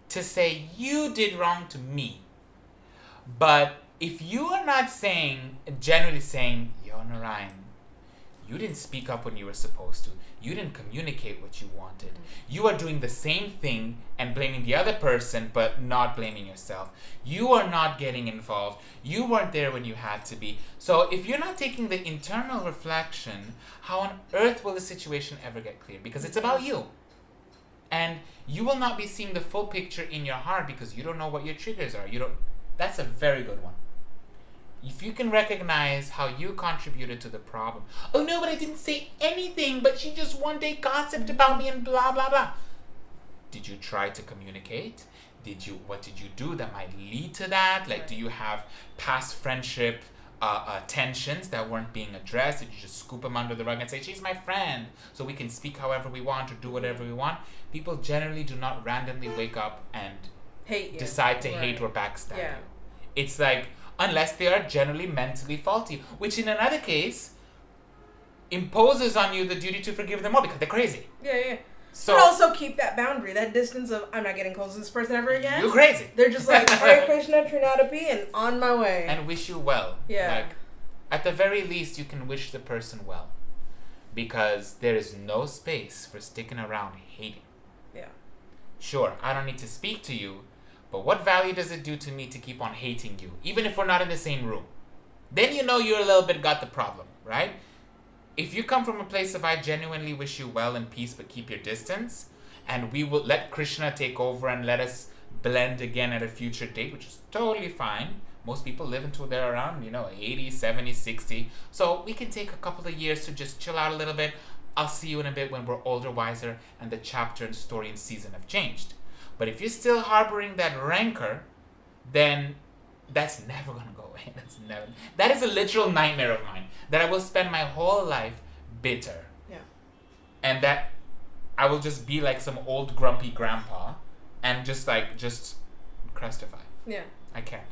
[SPEAKER 1] to say you did wrong to me. But if you are not generally saying, yo, Narayan, you didn't speak up when you were supposed to. You didn't communicate what you wanted. You are doing the same thing and blaming the other person, but not blaming yourself. You are not getting involved. You weren't there when you had to be. So if you're not taking the internal reflection, how on earth will the situation ever get clear? Because it's about you. And you will not be seeing the full picture in your heart because you don't know what your triggers are. That's a very good one. If you can recognize how you contributed to the problem. Oh no, but I didn't say anything, but she just one day gossiped about me and blah, blah, blah. Did you try to communicate? What did you do that might lead to that? Like, do you have past friendship tensions that weren't being addressed? Did you just scoop them under the rug and say, she's my friend, so we can speak however we want or do whatever we want? People generally do not randomly wake up and
[SPEAKER 2] Hate you.
[SPEAKER 1] decide to
[SPEAKER 2] Right.
[SPEAKER 1] hate or backstab
[SPEAKER 2] Yeah.
[SPEAKER 1] you. It's like, unless they are generally mentally faulty, which in another case imposes on you the duty to forgive them all because they're crazy.
[SPEAKER 2] Yeah.
[SPEAKER 1] So
[SPEAKER 2] But also keep that boundary, that distance of, I'm not getting close to this person ever again.
[SPEAKER 1] you're crazy.
[SPEAKER 2] They're just like, Hare Krishna, Trinadapi, and on my way.
[SPEAKER 1] And wish you well.
[SPEAKER 2] Yeah.
[SPEAKER 1] Like, at the very least, you can wish the person well. Because there is no space for sticking around hating.
[SPEAKER 2] Yeah.
[SPEAKER 1] Sure, I don't need to speak to you, but what value does it do to me to keep on hating you, even if we're not in the same room? Then you know you're a little bit got the problem, right? If you come from a place of I genuinely wish you well and peace, but keep your distance, and we will let Krishna take over and let us blend again at a future date, which is totally fine. Most people live until they're around, 80, 70, 60. So we can take a couple of years to just chill out a little bit. I'll see you in a bit when we're older, wiser, and the chapter and story and season have changed. But if you're still harboring that rancor, then that's never going to go away. That is a literal nightmare of mine, that I will spend my whole life bitter.
[SPEAKER 2] Yeah.
[SPEAKER 1] And that I will just be like some old grumpy grandpa and just crestify.
[SPEAKER 2] Yeah.
[SPEAKER 1] I can't.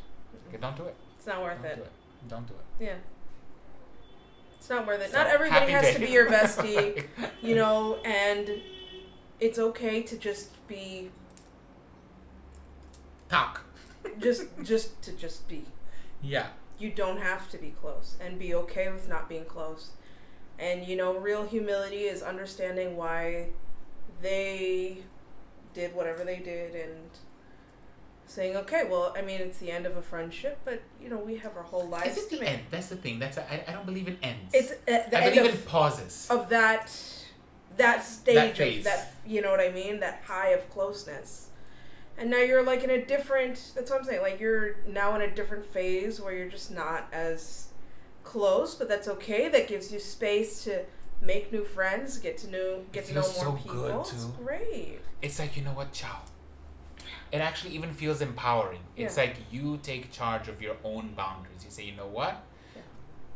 [SPEAKER 1] Okay, don't do it.
[SPEAKER 2] It's not worth
[SPEAKER 1] Don't
[SPEAKER 2] it.
[SPEAKER 1] do it. Don't do it.
[SPEAKER 2] Yeah. It's not worth it.
[SPEAKER 1] So,
[SPEAKER 2] Not everybody
[SPEAKER 1] happy
[SPEAKER 2] has to
[SPEAKER 1] days.
[SPEAKER 2] be your bestie, and it's okay to just be
[SPEAKER 1] Talk.
[SPEAKER 2] just be.
[SPEAKER 1] Yeah.
[SPEAKER 2] You don't have to be close, and be okay with not being close. And real humility is understanding why they did whatever they did and saying, okay, well, I mean, it's the end of a friendship, but we have our whole lives
[SPEAKER 1] Is it
[SPEAKER 2] to
[SPEAKER 1] the
[SPEAKER 2] make.
[SPEAKER 1] end? That's the thing. I don't believe in ends.
[SPEAKER 2] It's the
[SPEAKER 1] I
[SPEAKER 2] end
[SPEAKER 1] believe in pauses.
[SPEAKER 2] of that stage,
[SPEAKER 1] That phase.
[SPEAKER 2] of that, you know what I mean? That high of closeness. And now you're like in a different, that's what I'm saying, like you're now in a different phase where you're just not as close, but that's okay. That gives you space to make new friends, get to know more
[SPEAKER 1] so
[SPEAKER 2] people.
[SPEAKER 1] good,
[SPEAKER 2] It's
[SPEAKER 1] too.
[SPEAKER 2] great.
[SPEAKER 1] It's like, you know what, ciao. It actually even feels empowering. It's
[SPEAKER 2] Yeah.
[SPEAKER 1] like you take charge of your own boundaries. You say, you know what?
[SPEAKER 2] Yeah.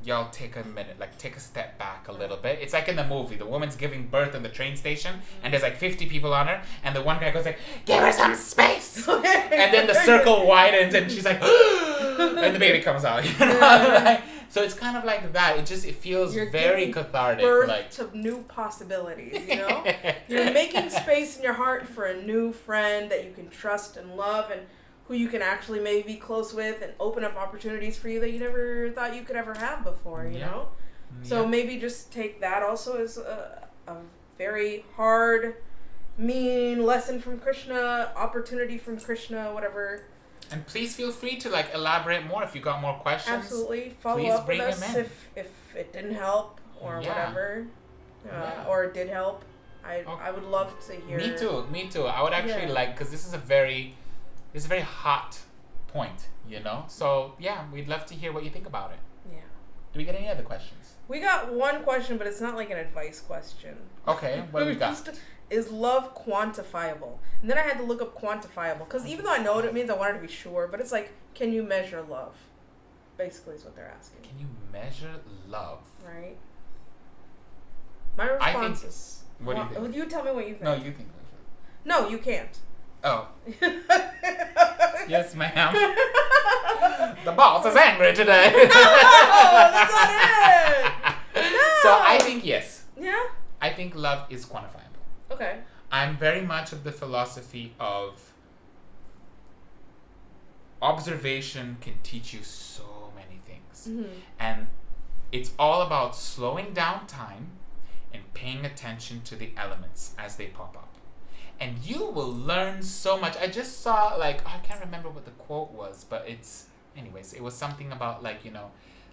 [SPEAKER 1] y'all take a minute, like take a step back a little bit. It's like in the movie, the woman's giving birth in the train station, and there's like 50 people on her, and the one guy goes like, give her some space. And then the circle widens, and she's like, and the baby comes out. You know? Like, so it's kind of like that. It feels
[SPEAKER 2] You're
[SPEAKER 1] very
[SPEAKER 2] giving
[SPEAKER 1] cathartic.
[SPEAKER 2] birth
[SPEAKER 1] Like
[SPEAKER 2] to new possibilities, you know? You're making space in your heart for a new friend that you can trust and love, and who you can actually maybe be close with, and open up opportunities for you that you never thought you could ever have before, you know? So maybe just take that also as a very hard, mean lesson from Krishna, opportunity from Krishna, whatever.
[SPEAKER 1] And please feel free to like elaborate more if you got more questions.
[SPEAKER 2] Absolutely. Follow
[SPEAKER 1] please
[SPEAKER 2] up with
[SPEAKER 1] bring
[SPEAKER 2] us
[SPEAKER 1] them in.
[SPEAKER 2] if it didn't help or whatever. Or it did help. I would love to hear.
[SPEAKER 1] Me too. I would actually like, because this is a very hot point, you know? So yeah, we'd love to hear what you think about it.
[SPEAKER 2] Yeah.
[SPEAKER 1] Do we get any other questions?
[SPEAKER 2] We got one question, but it's not like an advice question.
[SPEAKER 1] Okay, what do we got?
[SPEAKER 2] Is love quantifiable? And then I had to look up quantifiable, because even though I know what it means, I wanted to be sure, but it's like, can you measure love? Basically is what they're asking.
[SPEAKER 1] Can you measure love?
[SPEAKER 2] Right. My response is...
[SPEAKER 1] What do you think?
[SPEAKER 2] You tell me what you think.
[SPEAKER 1] No, you think.
[SPEAKER 2] No, you can't.
[SPEAKER 1] Oh. Yes, ma'am. The boss is angry today.
[SPEAKER 2] No, that's not it. No.
[SPEAKER 1] So I think yes.
[SPEAKER 2] Yeah?
[SPEAKER 1] I think love is quantifiable.
[SPEAKER 2] Okay.
[SPEAKER 1] I'm very much of the philosophy of observation can teach you so many things.
[SPEAKER 2] Mm-hmm.
[SPEAKER 1] And it's all about slowing down time and paying attention to the elements as they pop up. And you will learn so much. I just saw, like, I can't remember what the quote was, but it was something about, like, you know,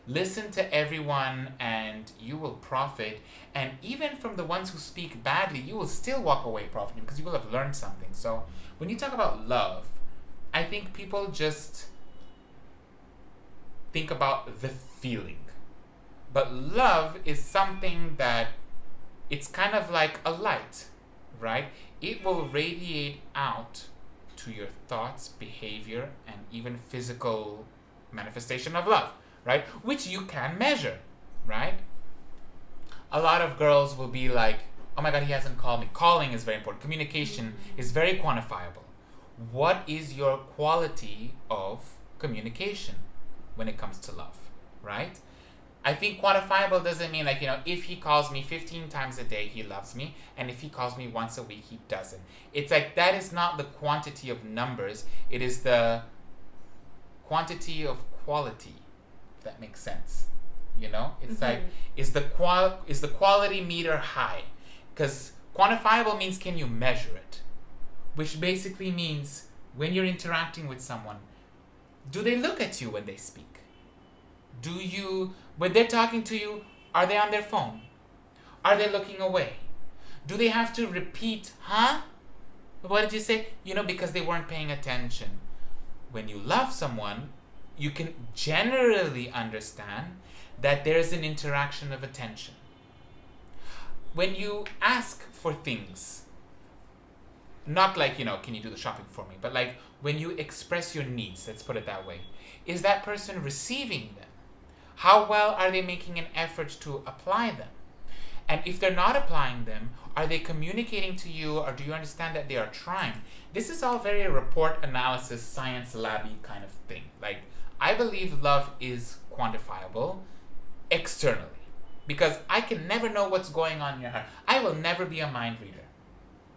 [SPEAKER 1] listen to everyone and you will profit. And even from the ones who speak badly, you will still walk away profiting because you will have learned something. So when you talk about love, I think people just think about the feeling. But love is something that it's kind of like a light, right? It will radiate out to your thoughts, behavior, and even physical manifestation of love, right? Which you can measure, right? A lot of girls will be like, oh my God, he hasn't called me. Calling is very important. Communication is very quantifiable. What is your quality of communication when it comes to love, right? I think quantifiable doesn't mean like, you know, if he calls me 15 times a day, he loves me. And if he calls me once a week, he doesn't. It's like that is not the quantity of numbers. It is the quantity of quality, if that makes sense. You know? It's like, is the quality meter high? Because quantifiable means can you measure it? Which basically means when you're interacting with someone, do they look at you when they speak? When they're talking to you, are they on their phone? Are they looking away? Do they have to repeat, huh? What did you say? You know, because they weren't paying attention. When you love someone, you can generally understand that there's an interaction of attention. When you ask for things, not like, you know, can you do the shopping for me? But like when you express your needs, let's put it that way, is that person receiving them? How well are they making an effort to apply them? And if they're not applying them, are they communicating to you, or do you understand that they are trying? This is all very report analysis, science labby kind of thing. Like, I believe love is quantifiable externally, because I can never know what's going on in your heart. I will never be a mind reader.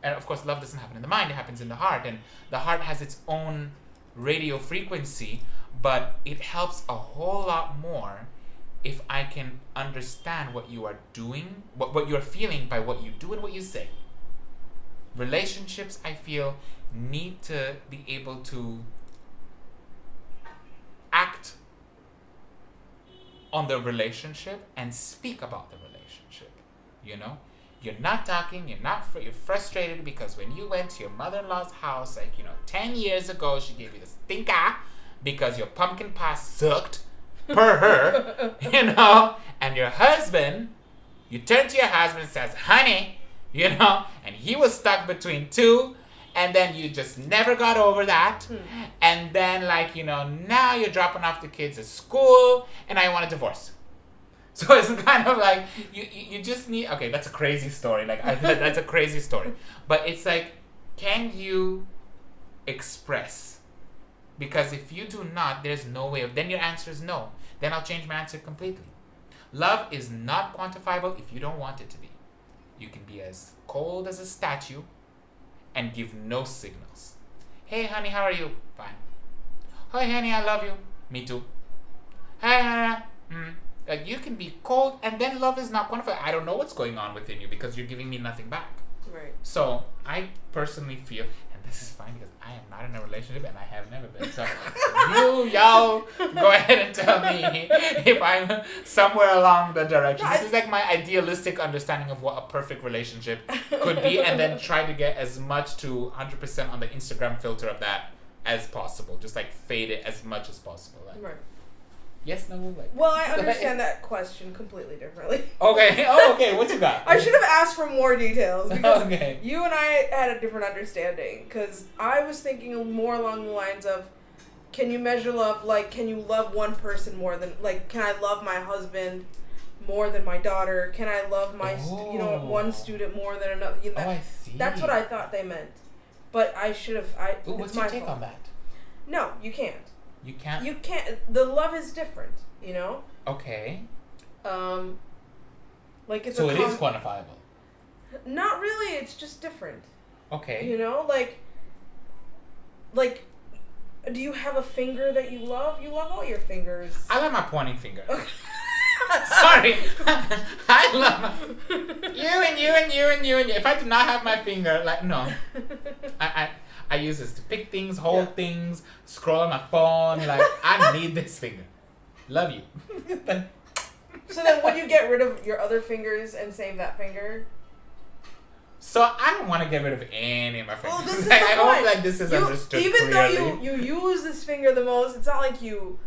[SPEAKER 1] And of course, love doesn't happen in the mind, it happens in the heart. And the heart has its own radio frequency, but it helps a whole lot more if I can understand what you are doing, what you're feeling by what you do and what you say. Relationships, I feel, need to be able to act on the relationship and speak about the relationship, you know? You're not talking, you're frustrated because when you went to your mother-in-law's house, like, you know, 10 years ago, she gave you the stinker because your pumpkin pie sucked per her, you know? And your husband, you turn to your husband and says, honey, you know? And he was stuck between two, and then you just never got over that. And then, like, you know, now you're dropping off the kids at school, and I want a divorce. So it's kind of like you just need. Okay, that's a crazy story. Like that's a crazy story. But it's like, can you express? Because if you do not, there's no way of. Then your answer is no. Then I'll change my answer completely. Love is not quantifiable if you don't want it to be. You can be as cold as a statue and give no signals. Hey, honey, how are you? Fine. Hey, honey, I love you. Me too. Hey, honey. Like, you can be cold, and then love is not quantifiable. I don't know what's going on within you because you're giving me nothing back.
[SPEAKER 2] Right.
[SPEAKER 1] So I personally feel, and this is fine because I am not in a relationship and I have never been. So y'all go ahead and tell me if I'm somewhere along the direction. This is like my idealistic understanding of what a perfect relationship could be, and then try to get as much to 100% on the Instagram filter of that as possible. Just like fade it as much as possible. Like,
[SPEAKER 2] right.
[SPEAKER 1] Yes, no, like.
[SPEAKER 2] Well, I understand that question completely differently.
[SPEAKER 1] Okay. Oh, okay. What you got?
[SPEAKER 2] I should have asked for more details because
[SPEAKER 1] okay.
[SPEAKER 2] You and I had a different understanding. Because I was thinking more along the lines of, can you measure love? Like, can you love one person more than, like, can I love my husband more than my daughter? Can I love my, one student more than another? You know,
[SPEAKER 1] I see.
[SPEAKER 2] That's what I thought they meant. But I should have.
[SPEAKER 1] What's your take on that?
[SPEAKER 2] No, you can't.
[SPEAKER 1] You can't.
[SPEAKER 2] You can't. The love is different, you know.
[SPEAKER 1] Okay.
[SPEAKER 2] Like it's.
[SPEAKER 1] So it is quantifiable.
[SPEAKER 2] Not really. It's just different.
[SPEAKER 1] Okay.
[SPEAKER 2] You know, like. Do you have a finger that you love? You love all your fingers.
[SPEAKER 1] I love my pointing finger. Sorry. I love you and you and you and you and you. If I do not have my finger, like, no. I use this to pick things, hold things, scroll on my phone. Like, I need this finger. Love you.
[SPEAKER 2] So then would you get rid of your other fingers and save that finger?
[SPEAKER 1] So I don't want to get rid of any of my fingers.
[SPEAKER 2] Well, this is
[SPEAKER 1] like,
[SPEAKER 2] the
[SPEAKER 1] I
[SPEAKER 2] point.
[SPEAKER 1] hope like this is understood
[SPEAKER 2] even
[SPEAKER 1] clearly.
[SPEAKER 2] Though you use this finger the most, it's not like you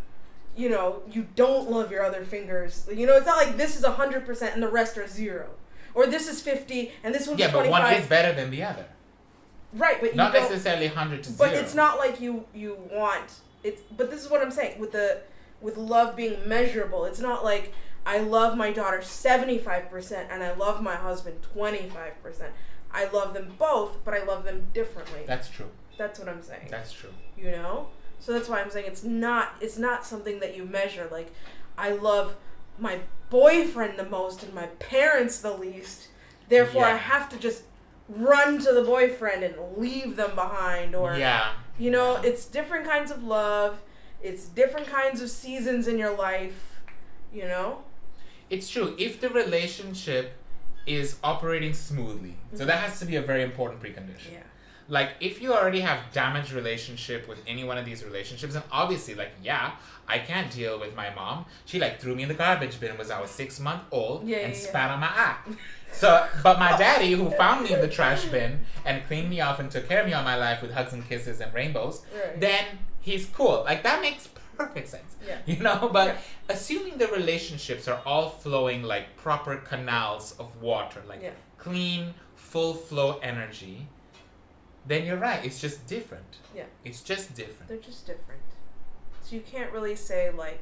[SPEAKER 2] don't love your other fingers. You know, it's not like this is 100% and the rest are 0. Or this is 50 and this one's 25.
[SPEAKER 1] Yeah, but one is better than the other.
[SPEAKER 2] Right, but
[SPEAKER 1] not necessarily 100 to 0.
[SPEAKER 2] But it's not like you want it. But this is what I'm saying with love being measurable. It's not like I love my daughter 75% and I love my husband 25%. I love them both, but I love them differently.
[SPEAKER 1] That's true.
[SPEAKER 2] That's what I'm saying.
[SPEAKER 1] That's true.
[SPEAKER 2] You know? So that's why I'm saying it's not something that you measure. Like, I love my boyfriend the most and my parents the least. Therefore, I have to just run to the boyfriend and leave them behind. Or, you know, it's different kinds of love. It's different kinds of seasons in your life. You know?
[SPEAKER 1] It's true. If the relationship is operating smoothly, so that has to be a very important precondition.
[SPEAKER 2] Yeah.
[SPEAKER 1] Like, if you already have damaged relationship with any one of these relationships, and obviously, like, I can't deal with my mom. She, like, threw me in the garbage bin when I was 6 months old and spat on my eye. So, but my daddy, who found me in the trash bin and cleaned me off and took care of me all my life with hugs and kisses and rainbows, then he's cool. Like, that makes perfect sense.
[SPEAKER 2] Yeah.
[SPEAKER 1] You know? But assuming the relationships are all flowing like proper canals of water, like clean, full flow energy, then you're right. It's just different.
[SPEAKER 2] Yeah.
[SPEAKER 1] It's just different.
[SPEAKER 2] They're just different. So you can't really say, like,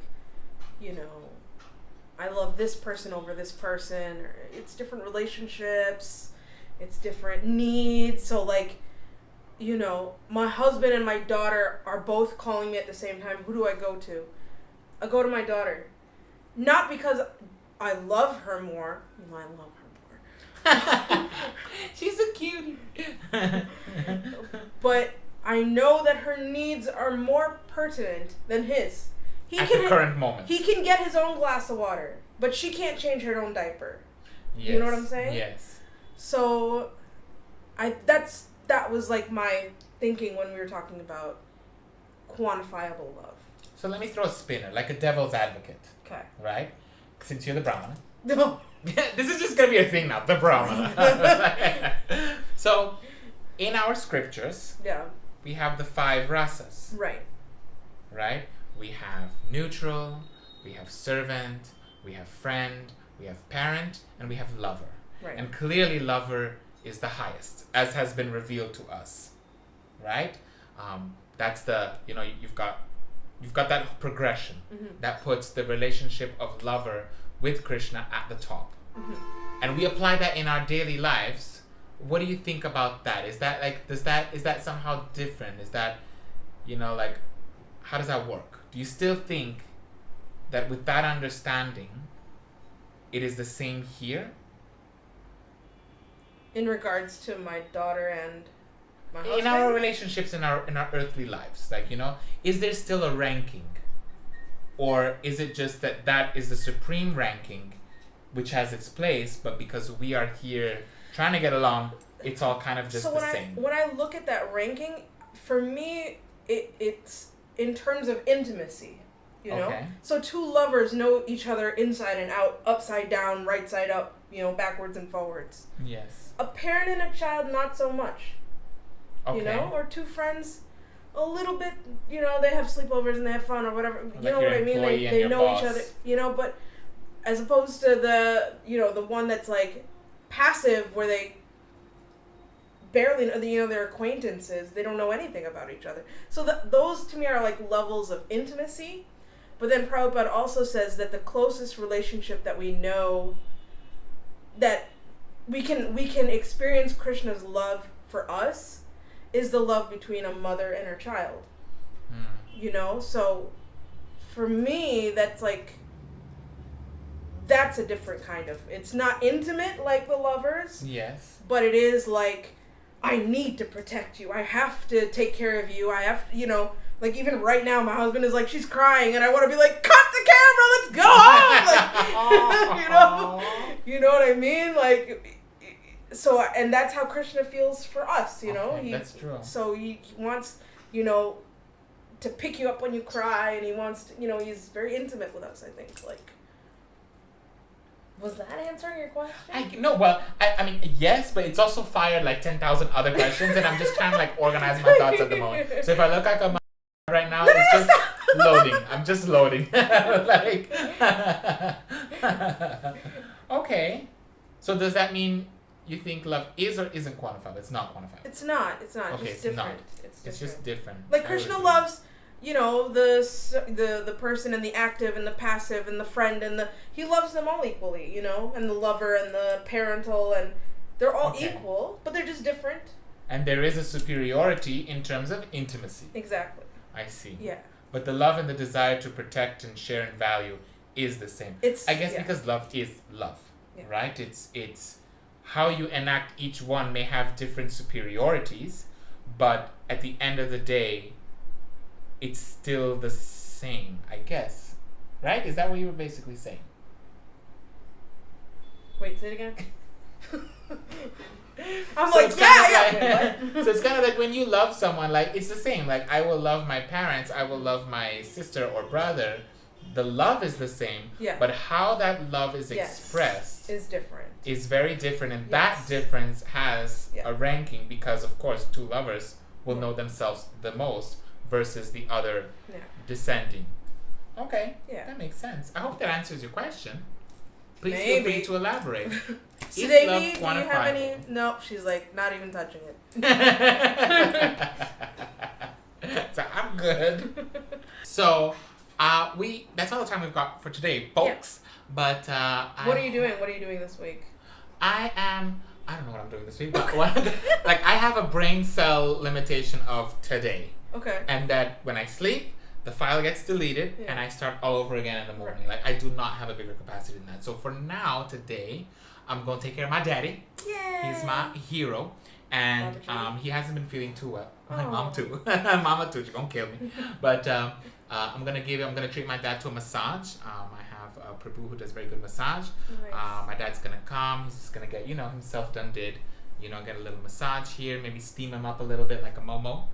[SPEAKER 2] you know, I love this person over this person. Or it's different relationships. It's different needs. So, like, you know, my husband and my daughter are both calling me at the same time. Who do I go to? I go to my daughter. Not because I love her more. I love her more.
[SPEAKER 1] She's a cutie.
[SPEAKER 2] But I know that her needs are more pertinent than his.
[SPEAKER 1] At the current moment.
[SPEAKER 2] He can get his own glass of water, but she can't change her own diaper.
[SPEAKER 1] Yes.
[SPEAKER 2] You know what I'm saying?
[SPEAKER 1] Yes.
[SPEAKER 2] So, that was like my thinking when we were talking about quantifiable love.
[SPEAKER 1] So let me throw a spinner, like a devil's advocate.
[SPEAKER 2] Okay.
[SPEAKER 1] Right? Since you're the Brahmana.
[SPEAKER 2] No.
[SPEAKER 1] This is just going to be a thing now, the Brahmana. So, in our scriptures, we have the 5 rasas.
[SPEAKER 2] Right.
[SPEAKER 1] Right? We have neutral, we have servant, we have friend, we have parent, and we have lover.
[SPEAKER 2] Right.
[SPEAKER 1] And clearly lover is the highest, as has been revealed to us. Right? That's the, you know, you've got that progression that puts the relationship of lover with Krishna at the top.
[SPEAKER 2] Mm-hmm.
[SPEAKER 1] And we apply that in our daily lives. What do you think about that? Is that like, is that somehow different? Is that, like, how does that work? Do you still think that with that understanding, it is the same here?
[SPEAKER 2] In regards to my daughter and my husband?
[SPEAKER 1] In our relationships, in our earthly lives, like, is there still a ranking? Or is it just that is the supreme ranking, which has its place, but because we are here trying to get along, it's all kind of just the same?
[SPEAKER 2] When I look at that ranking, for me, it's in terms of intimacy,
[SPEAKER 1] Okay.
[SPEAKER 2] So two lovers know each other inside and out, upside down, right side up, backwards and forwards.
[SPEAKER 1] Yes.
[SPEAKER 2] A parent and a child, not so much.
[SPEAKER 1] Okay.
[SPEAKER 2] Or two friends, a little bit, they have sleepovers and they have fun or whatever.
[SPEAKER 1] Like
[SPEAKER 2] you know what I mean? They know
[SPEAKER 1] boss.
[SPEAKER 2] each other, but as opposed to the one that's like passive where they barely know, they're acquaintances. They don't know anything about each other. So those to me are like levels of intimacy. But then Prabhupada also says that the closest relationship that we know, that we can experience Krishna's love for us, is the love between a mother and her child. So for me, that's a different kind of, it's not intimate like the lovers.
[SPEAKER 1] Yes.
[SPEAKER 2] But it is like, I need to protect you. I have to take care of you. I have to, like even right now, my husband is like, she's crying, and I want to be like, cut the camera, let's go home. Like, you know what I mean? Like, so, and that's how Krishna feels for us,
[SPEAKER 1] Okay, that's true.
[SPEAKER 2] So he wants, to pick you up when you cry, and he wants to, he's very intimate with us, I think. Like, was that answering your question?
[SPEAKER 1] I mean, yes, but it's also fired like 10,000 other questions, and I'm just trying to like organize my thoughts at the moment. So if I look like a right now, it's just loading. I'm just loading. Like, okay. So does that mean you think love is or isn't quantifiable? It's not quantifiable.
[SPEAKER 2] It's not.
[SPEAKER 1] Okay,
[SPEAKER 2] it's different.
[SPEAKER 1] It's just different.
[SPEAKER 2] Like Krishna loves, the person and the active and the passive and the friend and he loves them all equally, and the lover and the parental, and they're all equal, but they're just different.
[SPEAKER 1] And there is a superiority in terms of intimacy.
[SPEAKER 2] Exactly.
[SPEAKER 1] I see.
[SPEAKER 2] Yeah.
[SPEAKER 1] But the love and the desire to protect and share and value is the same. Because love is love, right? It's how you enact each one may have different superiorities, but at the end of the day, it's still the same, I guess. Right? Is that what you were basically saying?
[SPEAKER 2] Wait, say it again. I'm
[SPEAKER 1] so
[SPEAKER 2] like,
[SPEAKER 1] so it's kind of like when you love someone, like it's the same. Like I will love my parents, I will love my sister or brother. The love is the same, but how that love is expressed
[SPEAKER 2] is different.
[SPEAKER 1] Is very different, and that difference has a ranking because, of course, two lovers will know themselves the most versus the other descending. Okay, that makes sense. I hope that answers your question. Please feel free to elaborate.
[SPEAKER 2] Sudevi, do you have any? No, she's like not even touching it.
[SPEAKER 1] So I'm good. So that's all the time we've got for today, folks. But
[SPEAKER 2] what are you doing? What are you doing this week?
[SPEAKER 1] I don't know what I'm doing this week, but like I have a brain cell limitation of today.
[SPEAKER 2] Okay.
[SPEAKER 1] And that when I sleep, the file gets deleted and I start all over again in the morning. Like I do not have a bigger capacity than that. So for now, today, I'm going to take care of my daddy.
[SPEAKER 2] Yay!
[SPEAKER 1] He's my hero. And he hasn't been feeling too well. My mom too. Mama too, she's going to kill me. But I'm going to treat my dad to a massage. I have Prabhu who does very good massage.
[SPEAKER 2] Nice.
[SPEAKER 1] My dad's going to come. He's just going to get, himself done did. Get a little massage here. Maybe steam him up a little bit like a Momo.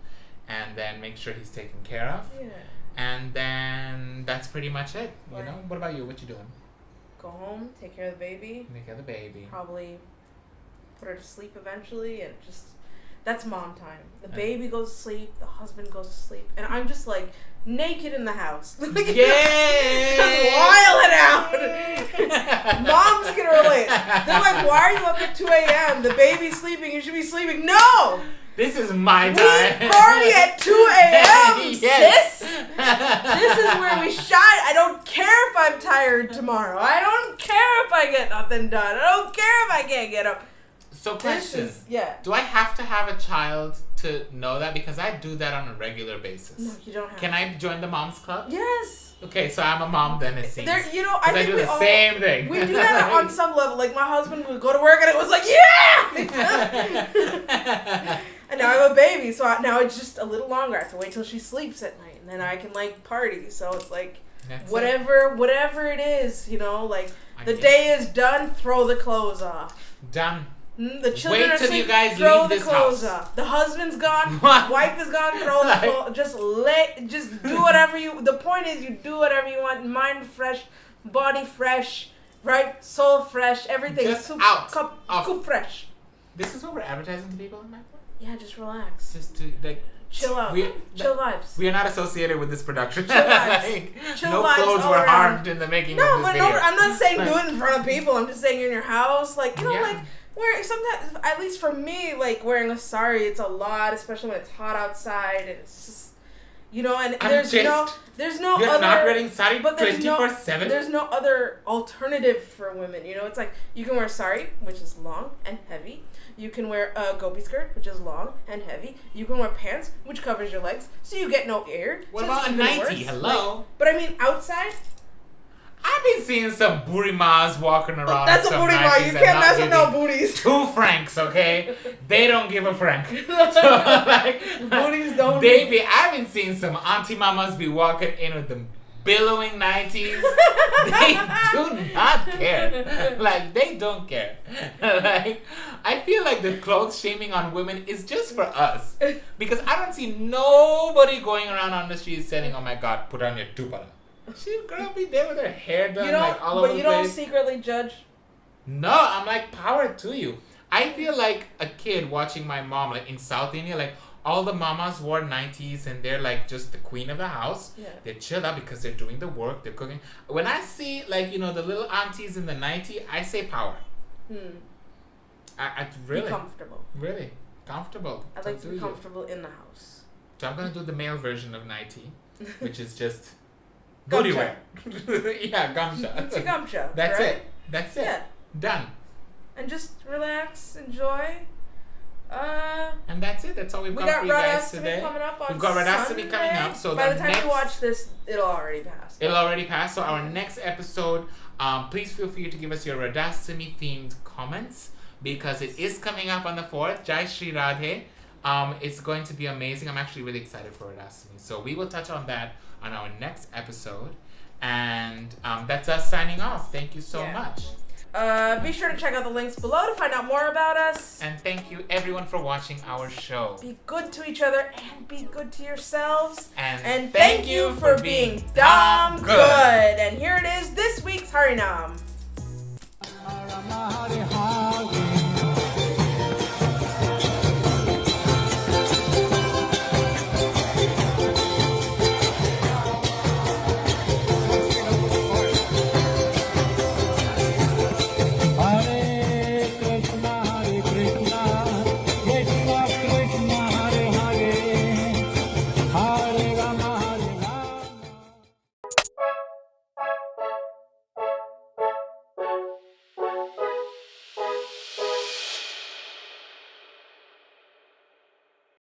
[SPEAKER 1] And then make sure he's taken care of.
[SPEAKER 2] Yeah.
[SPEAKER 1] And then that's pretty much it. What about you? What you doing?
[SPEAKER 2] Go home, take care of the baby.
[SPEAKER 1] Take care of the baby.
[SPEAKER 2] Probably put her to sleep eventually, and that's mom time. The baby goes to sleep, the husband goes to sleep, and I'm just like naked in the house.
[SPEAKER 1] Yay!
[SPEAKER 2] Just wilding out. Mom's gonna relate. They're like, why are you up at 2 a.m.? The baby's sleeping, you should be sleeping. No!
[SPEAKER 1] This is my time.
[SPEAKER 2] We party at 2 a.m., sis! This is where we shine. I don't care if I'm tired tomorrow. I don't care if I get nothing done. I don't care if I can't get up.
[SPEAKER 1] So question.
[SPEAKER 2] Yeah.
[SPEAKER 1] Do I have to have a child to know that? Because I do that on a regular basis.
[SPEAKER 2] No, you don't have
[SPEAKER 1] Can I join the mom's club?
[SPEAKER 2] Yes.
[SPEAKER 1] Okay, so I'm a mom then, it seems.
[SPEAKER 2] You know, I think
[SPEAKER 1] do the same thing.
[SPEAKER 2] We do that on some level. Like, my husband would go to work and it was like, yeah! And now I have a baby, so now it's just a little longer. I have to wait till she sleeps at night, and then I can, like, party. So it's like, whatever it is, you know, like, the day is done, throw the clothes off.
[SPEAKER 1] Done.
[SPEAKER 2] The children
[SPEAKER 1] Wait
[SPEAKER 2] are
[SPEAKER 1] till
[SPEAKER 2] asleep,
[SPEAKER 1] you guys
[SPEAKER 2] throw
[SPEAKER 1] leave
[SPEAKER 2] the
[SPEAKER 1] this
[SPEAKER 2] clothes
[SPEAKER 1] house.
[SPEAKER 2] off. The husband's gone, wife is gone, throw the clothes. Just do whatever the point is you do whatever you want. Mind fresh, body fresh, right? Soul fresh, everything.
[SPEAKER 1] Just
[SPEAKER 2] Coop fresh.
[SPEAKER 1] This is what we're advertising to people in Mayapur?
[SPEAKER 2] Yeah, just relax.
[SPEAKER 1] Just to, like...
[SPEAKER 2] Chill out. Chill vibes.
[SPEAKER 1] We are not associated with this production.
[SPEAKER 2] Chill vibes. Chill
[SPEAKER 1] no
[SPEAKER 2] vibes
[SPEAKER 1] clothes
[SPEAKER 2] all
[SPEAKER 1] were
[SPEAKER 2] around.
[SPEAKER 1] harmed in the making of this video.
[SPEAKER 2] I'm not saying do it in front of people. I'm just saying in your house. Like, you know, like... Sometimes, at least for me, like, wearing a sari, it's a lot, especially when it's hot outside, and it's just, you know, and there's no
[SPEAKER 1] You're
[SPEAKER 2] other...
[SPEAKER 1] not wearing sari
[SPEAKER 2] but
[SPEAKER 1] 24/7?
[SPEAKER 2] There's no other alternative for women, you know, it's like, you can wear sari, which is long and heavy, you can wear a gopi skirt, which is long and heavy, you can wear pants, which covers your legs, so you get no air.
[SPEAKER 1] What
[SPEAKER 2] so
[SPEAKER 1] about a nightie? Hello?
[SPEAKER 2] Like, but I mean, outside...
[SPEAKER 1] I've been seeing some booty mas walking around.
[SPEAKER 2] That's a booty ma. You can't mess with no booties.
[SPEAKER 1] 2 francs, okay? They don't give a franc. So, like,
[SPEAKER 2] booties don't.
[SPEAKER 1] Baby, I've been seeing some auntie mamas be walking in with them billowing 90s. They do not care. Like, they don't care. Like, I feel like the clothes shaming on women is just for us. Because I don't see nobody going around on the street saying, oh my God, put on your tupala. She girl be there with her hair done like all over the place.
[SPEAKER 2] But you don't secretly judge?
[SPEAKER 1] No, I'm like, power to you. I feel like a kid watching my mom, like in South India, like all the mamas wore 90s and they're like just the queen of the house.
[SPEAKER 2] Yeah.
[SPEAKER 1] They're chilled out because they're doing the work, they're cooking. When I see like, you know, the little aunties in the 90, I say power. I really.
[SPEAKER 2] Be comfortable.
[SPEAKER 1] Really. Comfortable.
[SPEAKER 2] I like to be comfortable in the house.
[SPEAKER 1] So I'm going to do the male version of 90, which is just... booty wear. Yeah, gamcha.
[SPEAKER 2] It's a gamcha.
[SPEAKER 1] That's
[SPEAKER 2] right?
[SPEAKER 1] it. That's it.
[SPEAKER 2] Yeah.
[SPEAKER 1] Done.
[SPEAKER 2] And just relax, enjoy.
[SPEAKER 1] And that's it. That's all we've got for you guys today.
[SPEAKER 2] Coming up on
[SPEAKER 1] we've got Radharani
[SPEAKER 2] Sunday.
[SPEAKER 1] coming up. So
[SPEAKER 2] by the time you watch this, it'll already pass.
[SPEAKER 1] It'll already pass. So our next episode, please feel free to give us your Radharani themed comments because it is coming up on the 4th. Jai Shri Radhe. It's going to be amazing. I'm actually really excited for Radharani. So we will touch on that on our next episode. And that's us signing off. Thank you so much.
[SPEAKER 2] Be sure to check out the links below to find out more about us.
[SPEAKER 1] And thank you everyone for watching our show.
[SPEAKER 2] Be good to each other and be good to yourselves.
[SPEAKER 1] And
[SPEAKER 2] thank you for being Dham good. And here it is, this week's Harinam.